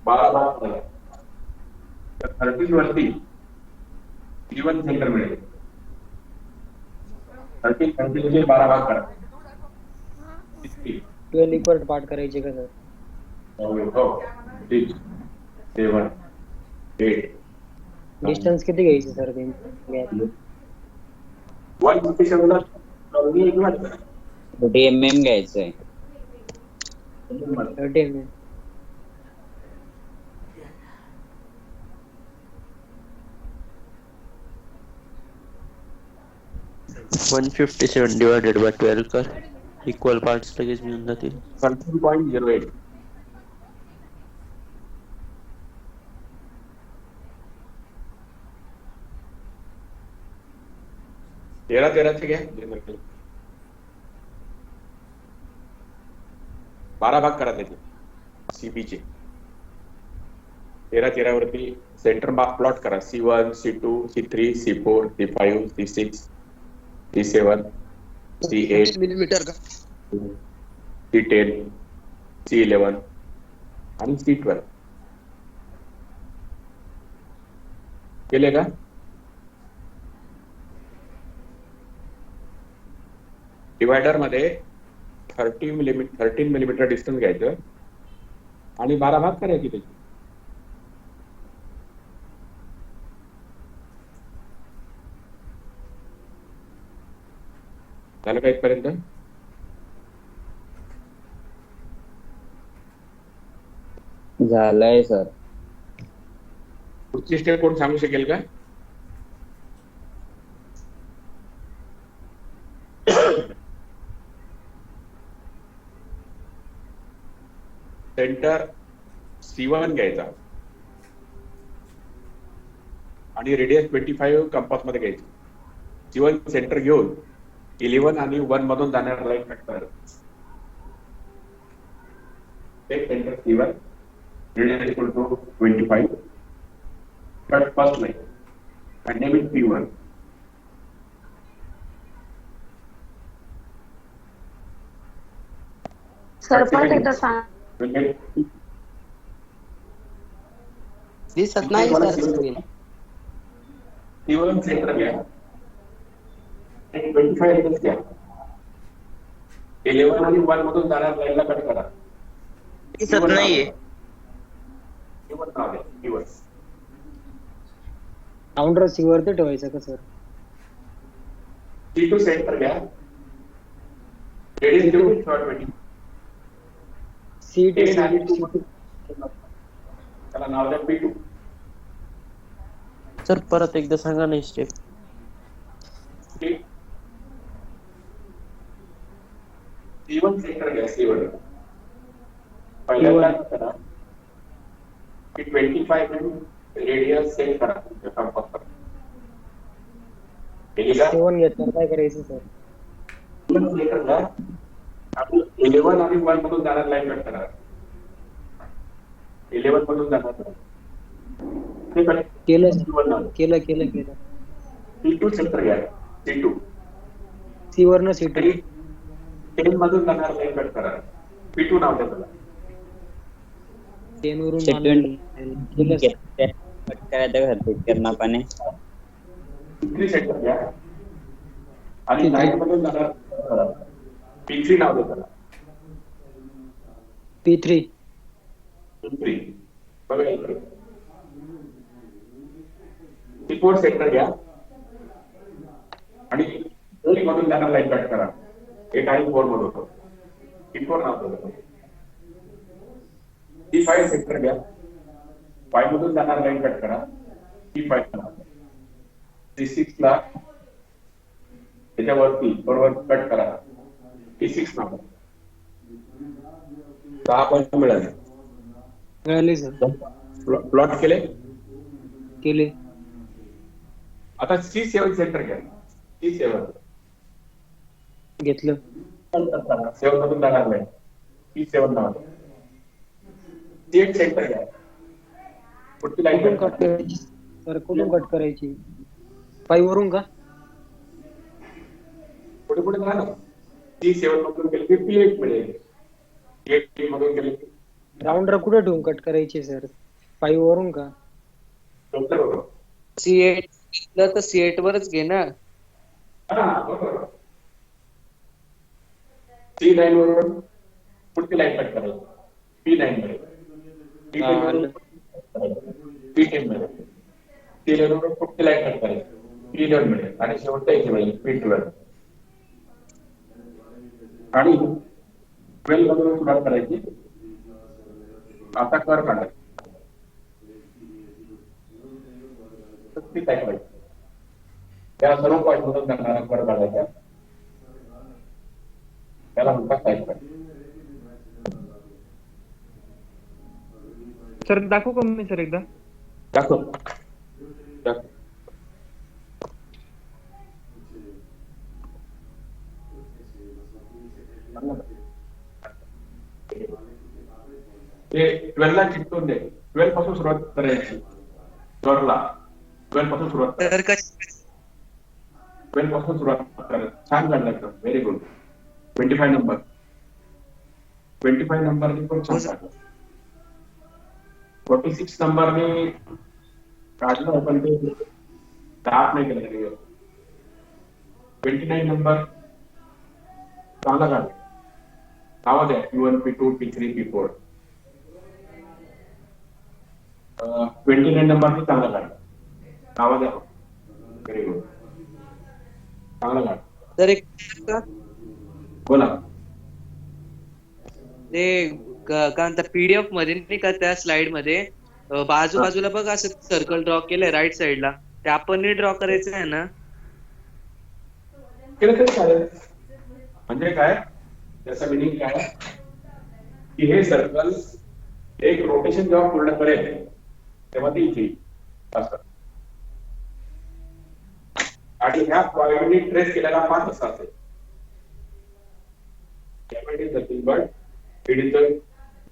12 भाग झाले. तर 13 वरती E1 सेंटर मिळेल. 13 चे 12 भाग करा. 12 इक्वल पार्ट करायचे का सर? हो. 6 7 8. डिस्टन्स किती घ्यायची सर ते? 157 ला 30 mm घ्यायचंय. 30 mm. वन 157 डिवायडेड बाय 12 कर. इक्वल पार्ट्स लगेच मिळून जातील. 13.08. तेराचे घ्या. 12 भाग करा त्याचे सीबीचे. 13 वरती सेंटर मार्क प्लॉट करा. C1, C2, C3, C4, C5, C6, C7, C8 millimetre का? C10, C11 आणि C12 केले का? डिवायडर मध्ये 13 मिलीमीटर डिस्टन्स घ्यायचं आणि 12 भाग करायचे त्याचे. झालं का इथपर्यंत? झालंय सर. पुढची स्टेप कोण सांगू शकेल का? सेंटर C1 घ्यायचा आणि रेडियस 25 कंपास मध्ये घ्यायची. C1 सेंटर घेऊन 11 आणि 1 मधून जाणारा लाईन कट करायचा. Centre C1 radius equal to 25 cut first line and name it P1. Sir परत एकदा सांग. दिसत नाही सर स्क्रीन. C1 सेंटर घ्या आणि 25 रेडियस घ्या. 11 आणि 1 मधून जाणाऱ्या लाईनला कट करा. दिसत नाहीये. P1 नाव द्या. P1 काउंटर सी वरती ठेवायचं का सर? C2 सेंटर घ्या. रेडियस देऊ 20. C2 आणि 2 त्याला नाव द्या P2. सर परत एकदा सांगा ना स्टेप. C1 सेंटर घ्या. C1 पहिल्यांदा करा की 25 रेडियस सेट करा तुमच्या कंपास वर. C1 घेतलं काय करायचं सर? सेंटर घ्या आणि 11 आणि 1 मधून जाणार लाईन कट करा. 11 मधून जाणार ते कट केलं. C2 सेंटर घ्या. C2 C वरनं C2 10 मधून जाणार लाईन कट करा. P2 नाव द्या त्याला. 10 वरून ते जाणार. कट करायचं घरते करणापाने. P3 सेंटर घ्या आणि 9 मधून जाणार करा. P3 नाव द्या त्याला. P3 P3 बघा इकडे. P4 सेंटर घ्या आणि 2 मधून जाणार लाईन कट करा. 8 आणि 4 मधून. P4 नाव द्या. P5 सेंटर घ्या. 5 मधून जाणार लाईन कट करा. P5 नाव द्या. P6 ला त्याच्यावरती बरोबर कट करा. P6 नाव द्या. 6 पॉईंट मिळाले. मिळाले सर. प्लॉट केले. आता C7 सेंटर घ्या. C7 घेतलं. 7 मधून जाणार नाही. P7 नाव द्या. C8 सेंटर घ्या. पुढची लाईन कुठून कट करायची सर? कुठून कट करायची? 5 वरून का? पुढे पुढे जा ना. C7 मधून गेले की P8 मिळेल. P8 मधून गेले की राऊंडर कुठे ठेवून कट करायची सर? 5 वरून का? C8 घेतलं तर C8 वरच घे ना. C9 वरून पुढची लाईन कट करायची. P9 मिळेल. P10 मिळेल. P11 वरून पुढची लाईन कट करायची. P11 मिळेल आणि शेवटचा इथे मिळेल P12. आणि 12 मधून सुरुवात करायची. आता कर काढायची. त्या सर्व पॉईंट मधून जाणारा कर काढायचा. त्याला म्हणतात सायकल. सर दाखवू का मी सर एकदा? दाखव. ते 12 ला चिकटून दे. 12 पासून सुरुवात करायची. 12 पासून सुरुवात करायची. 12 पासून सुरुवात करायची. छान काढला एकदम. Very good. 25 नंबर. 25 नंबरने पण छान काढलं. 46 नंबरने काढलं पण ते स्टार्ट नाही केलं. 29 नंबर चांगला काढला. नाव द्या. P1, P2, P3, P4. 29 नंबरने चांगला काढला. नाव द्या. Very good. चांगला काढला. तर एक बोला. ते काय म्हणतात PDF मध्ये नाही का त्या स्लाइड मध्ये बाजूला बघ असं सर्कल ड्रॉ केलंय राईट साइडला. ते आपण ड्रॉ करायचं आहे ना. केलं तरी चालेल. म्हणजे काय त्याचा मिनिंग काय की हे सर्कल एक रोटेशन जेव्हा पूर्ण करेल तेव्हा ते इथे असं आणि ह्या पॉईंटनी ट्रेस केलेला पाथ असा असेल. It is the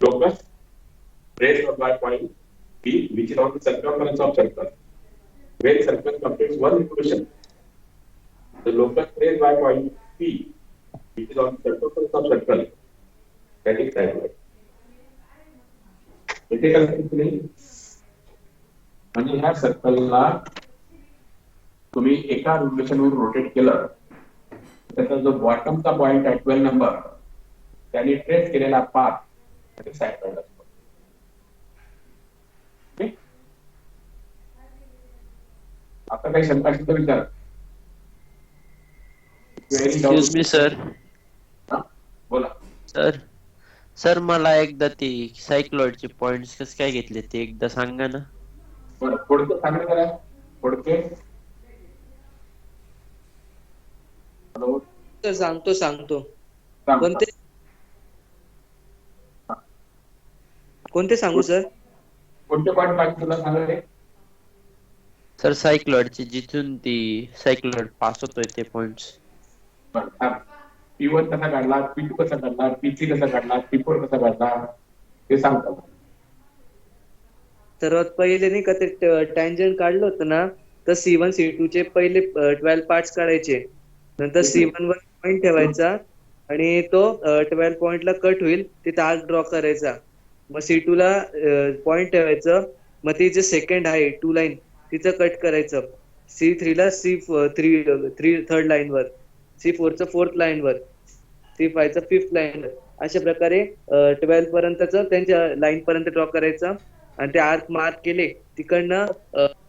locus traced by point P, which is on the circumference of circle. When circle completes one equation, the locus traced by point P, which is on the circumference of circle, that is triangle. इथे काय सांगितले म्हणजे ह्या सर्कलला तुम्ही एका रोटेशनवर rotate केलं त्याचा जो बॉटमचा पॉइंट आहे 12 नंबर त्यांनी ट्रेस केलेला पाथ सायक्लॉइड असतो. आता काही शंका असेल तर विचार. Excuse me sir. बोला सर मला एकदा ते सायक्लॉइडचे पॉइंट्स कसं काय घेतले ते एकदा सांगा ना. बरं पुढचं सांगा जरा. पुढचे सांगतो. कोणते सांगू सर? कोणते पॉइंट पाहिजे तुला सांगा. सर सायक्लॉइडचे जिथून ती सायक्लॉइड पास होतोय ते पॉइंट्स. P1 कसा काढला, P2 कसा काढला, P3 कसा काढला, P4 कसा काढला ते सांगतात. सर्वात पहिले नाही का ते टँजंट काढलं होतं ना तर C1 C2 चे पहिले 12 पार्ट्स काढायचे. नंतर C1 वर पॉइंट ठेवायचा आणि तो 12 पॉइंटला कट होईल, तिथे आर्क ड्रॉ करायचा. मग C2 ला पॉइंट ठेवायचं, मग ती जे सेकंड आहे 2 लाईन तिचं कट करायचं. C3 ला C3 थर्ड लाईन वर, C4 चं फोर्थ लाईन वर, C5 चं फिफ्थ लाईन वर. अशा प्रकारे 12 पर्यंतच त्यांच्या लाईन पर्यंत ड्रॉ करायचं आणि ते आर्क मार्क केले तिकडनं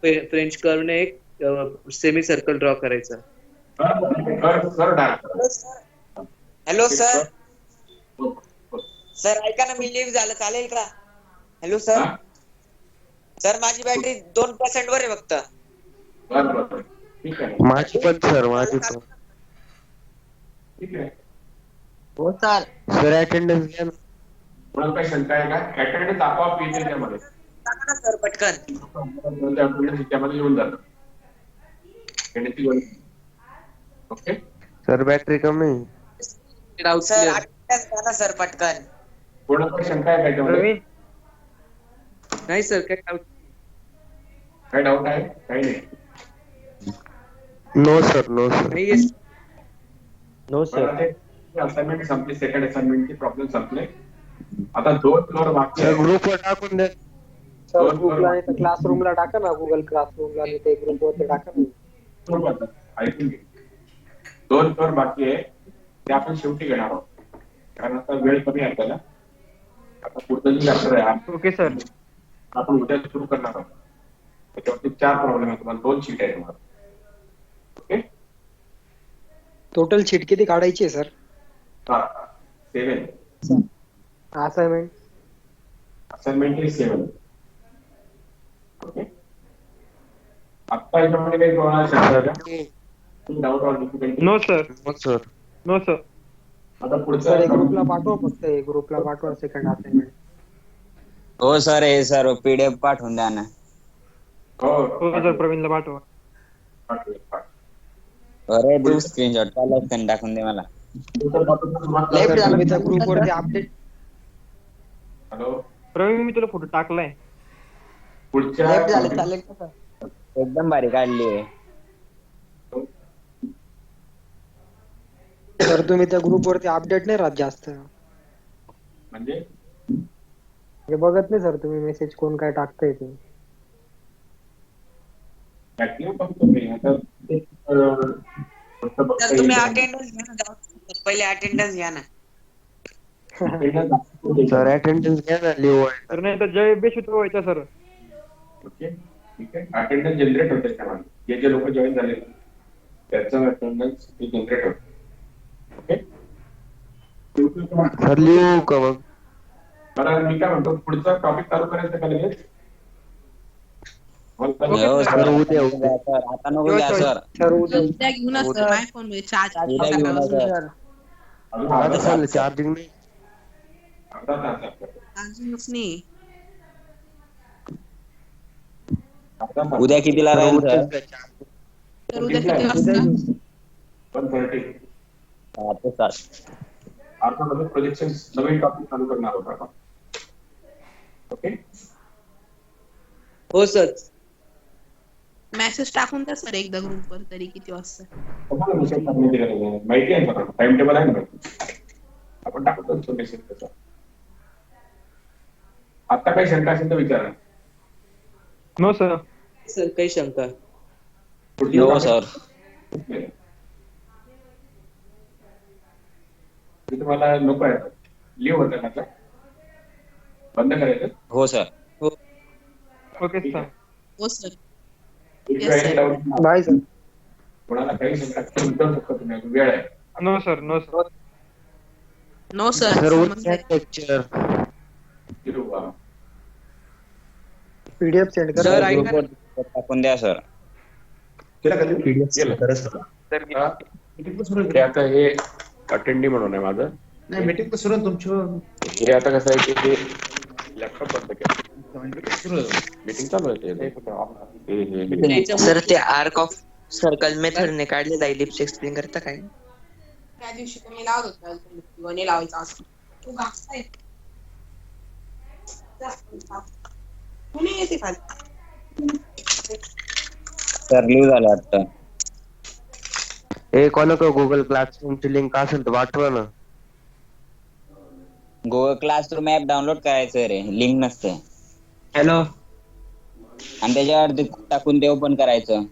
फ्रेंच कर्वने एक सेमी सर्कल ड्रॉ करायचं. हॅलो सर, सर ऐका ना, मी लिव्ह झालं चालेल का? हॅलो सर, सर माझी बॅटरी 2% वर आहे फक्त. माझी पण सर, माझी पण. हो सर. सर अटेंडन्स घ्या ना. कोणाला काही शंका आहे का? अटेंडन्स आपोआप येते त्यामध्ये. टाका ना सर पटकन. अटेंडन्स त्यामध्ये येऊन जातं. ओके. सर बॅटरी कमी. सर अटेंडन्स घ्या ना सर पटकन. कोणाला काही शंका आहे का त्यामध्ये? नाही सर, काय डाऊट? काय डाऊट आहे? काही नाही. No sir, no sir. No sir. Assignment संपली, सेकंड असाइनमेंटचे प्रॉब्लेम संपले. आता 2 फ्लोर बाकी आहे. ग्रुपवर टाकून द्या. सर ग्रुपला नाही तर क्लासरूमला टाका ना, गुगल क्लासरूमला आणि ते ग्रुपवर टाका ना. ऐकून घे. 2 फ्लोर बाकी आहे, ते आपण शेवटी घेणार आहोत कारण आता वेळ कमी आहे आपल्याला. आता पुढचं जे चॅप्टर आहे ओके सर, आपण उद्या सुरू करणार आहोत. त्याच्यावरती 4 प्रॉब्लेम आहे, तुम्हाला 2 शीट आहे तुम्हाला. ओके. टोटल शीट किती काढायची आहे sir? 7. Assignment assignment is 7. Okay. आता याच्यामध्ये काही कोणाला शंका आहे का? Doubt or difficulty? No sir, no sir. No sir. आता सर पुढचं ग्रुपला पाठवा, फक्त ग्रुपला पाठवा सेकंड असाइनमेंट. हो सर, हे सर PDF पाठवून द्या ना. हो सर, प्रवीणला पाठवा. अरे तू स्क्रीनशॉट काढला टाकून दे मला. लेफ्ट झालं मी त्या ग्रुपवरती अपडेट. हॅलो प्रवीण, मी तुला फोटो टाकलाय. पुढच्या लेफ्ट झाले चालेल का सर? एकदम भारी काढली आहे. सर तुम्ही त्या ग्रुपवरती अपडेट नाही राहत जास्त, म्हणजे बघत नाही सर तुम्ही मेसेज कोण काय टाकताय ते. ऍक्टिव्ह बघतो मी आता. सर तुम्ही अटेंडन्स घ्या ना, पहिले अटेंडन्स घ्या ना. सर अटेंडन्स घ्या ना, लिव्ह. तर नाही तर जय बेशुद्ध व्हायचा सर. ओके, ठीक आहे. अटेंडन्स जनरेट होते त्यामध्ये, जे लोक जॉईन झाले त्याचं अटेंडन्स जनरेट होते. ओके. सर लिहू का मग? बरं, मी काय म्हणतो, पुढचा टॉपिक चालू करायचं का लगेच? सर उद्या सर आता नको द्या सर. सर उद्या घेऊ ना सर, आयफोन मध्ये उद्या घेऊ ना सर. आता चालेल, चार्जिंग नाही. अर्धा तास आहे. चार्जिंगच नाही. अर्धा तास. उद्या कितीला राहील सर? तर उद्या किती वाजता? 1:30. 6 ते 7. अर्थामध्ये प्रोजेक्शन नवीन टॉपिक चालू करणार आहोत आपण. ओके. हो सर. मेसेज टाकून द्या सर एकदा ग्रुपवर, तरी किती वाजता. माहिती आहे मला, टाइम टेबल आहे ना आपण टाकत असतो मेसेज त्याचा. आता काही शंका असेल तर विचारा. No sir. सर काही शंका? No sir. तुम्हाला नको आहे लिव्ह होतं ना, बंद करायचं. हो सर. Okay sir. हो सर. Bye sir. कोणाला काही शंका असेल विचारू शकता तुम्ही, वेळ आहे. No sir, no sir. No sir. Lecture PDF send करा. सर ऐका, टाकून द्या सर. आता हे अटेंडी म्हणून आहे माझं. नाही, मीटिंग तर सुरू आहे तुमची. हे आता कसं आहे की लॅपटॉप बंद केला, मीटिंग चालू आहे. सर ते आर्क ऑफ सर्कल मेथडने काढलेलं इलिप्स एक्सप्लेन करता काय? त्या दिवशी तुम्ही लावत होता, कोणी लावायचा असं तू घासताय. कुणी येते खाली. सर लिव्ह झालं वाटतं. कोणाकडे गुगल क्लासरूमची लिंक असेल तर पाठवा ना. गुगल क्लासरूम ऍप डाउनलोड करायचं रे, लिंक नसते. हॅलो आणि त्याच्यावर टाकून ते ओपन करायचं.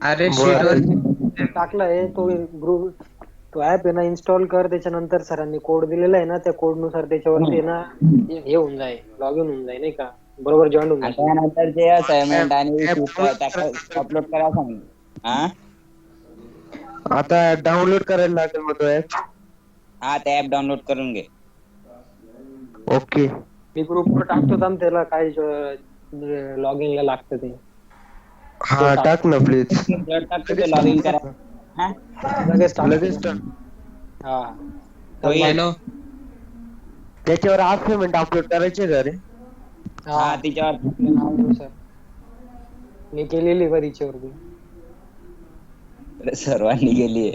अरे शीटवर टाकलाय तो ग्रुप, तो ऍप आहे ना इन्स्टॉल कर. त्याच्यानंतर सरांनी कोड दिलेला आहे ना, त्या कोड नुसार त्याच्यावरती ना हे होऊन जाईल, लॉग इन होऊन जाईल नाही का, बरोबर जॉईन होऊन जाईल. त्यानंतर जे असाइनमेंट आणि अपलोड करायला सांग. हा आता डाउनलोड करायला लागेल मग तो ऍप. हा ते ऍप डाउनलोड करून घे. ओके. मी ग्रुपवर टाकतो थांब, त्याला काय लॉग इन ला लागतं ते. हा टाक ना प्लीज. लॉग इन करा. हा लगेच टाक. हा हॅलो त्याच्यावर असाइनमेंट अपलोड करायचे का रे? हा तिच्यावर सर मी केलेली परीक्षेवरती, सर्वांनी गेली.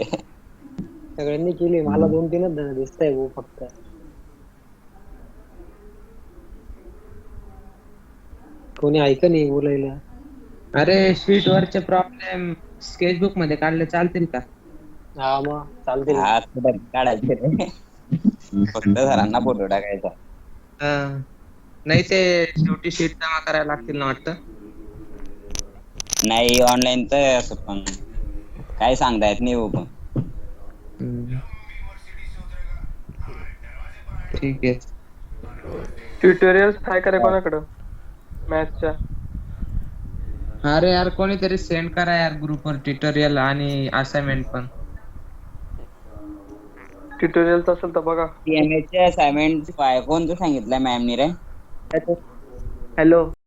सगळ्यांनी केली. मला 2-3च जण दिसताय भाऊ फक्त. कोणी ऐक नाही बोलायला. अरे शीट वरचे प्रॉब्लेम स्केचबुक मध्ये काढले चालतील का? हा मग चालतील. हा काढायचे रे, फक्त सरांना फोटो टाकायचा. नाही ते शेवटी शीट जमा करायला लागतील ना वाटतं. नाही ऑनलाईन तर असं पण काय सांगता येत नाही. पण ठीक आहे. ट्युटोरियल्स काय करे कोणाकडं मॅथ्सच्या? अरे यार कोणीतरी सेंड करा यार ग्रुपवर ट्युटोरियल आणि असाइनमेंट पण. ट्युटोरियल्स असेल तर बघा. टीएमएच चे असाइनमेंट कोणतं सांगितलं मॅमनी रे? हॅलो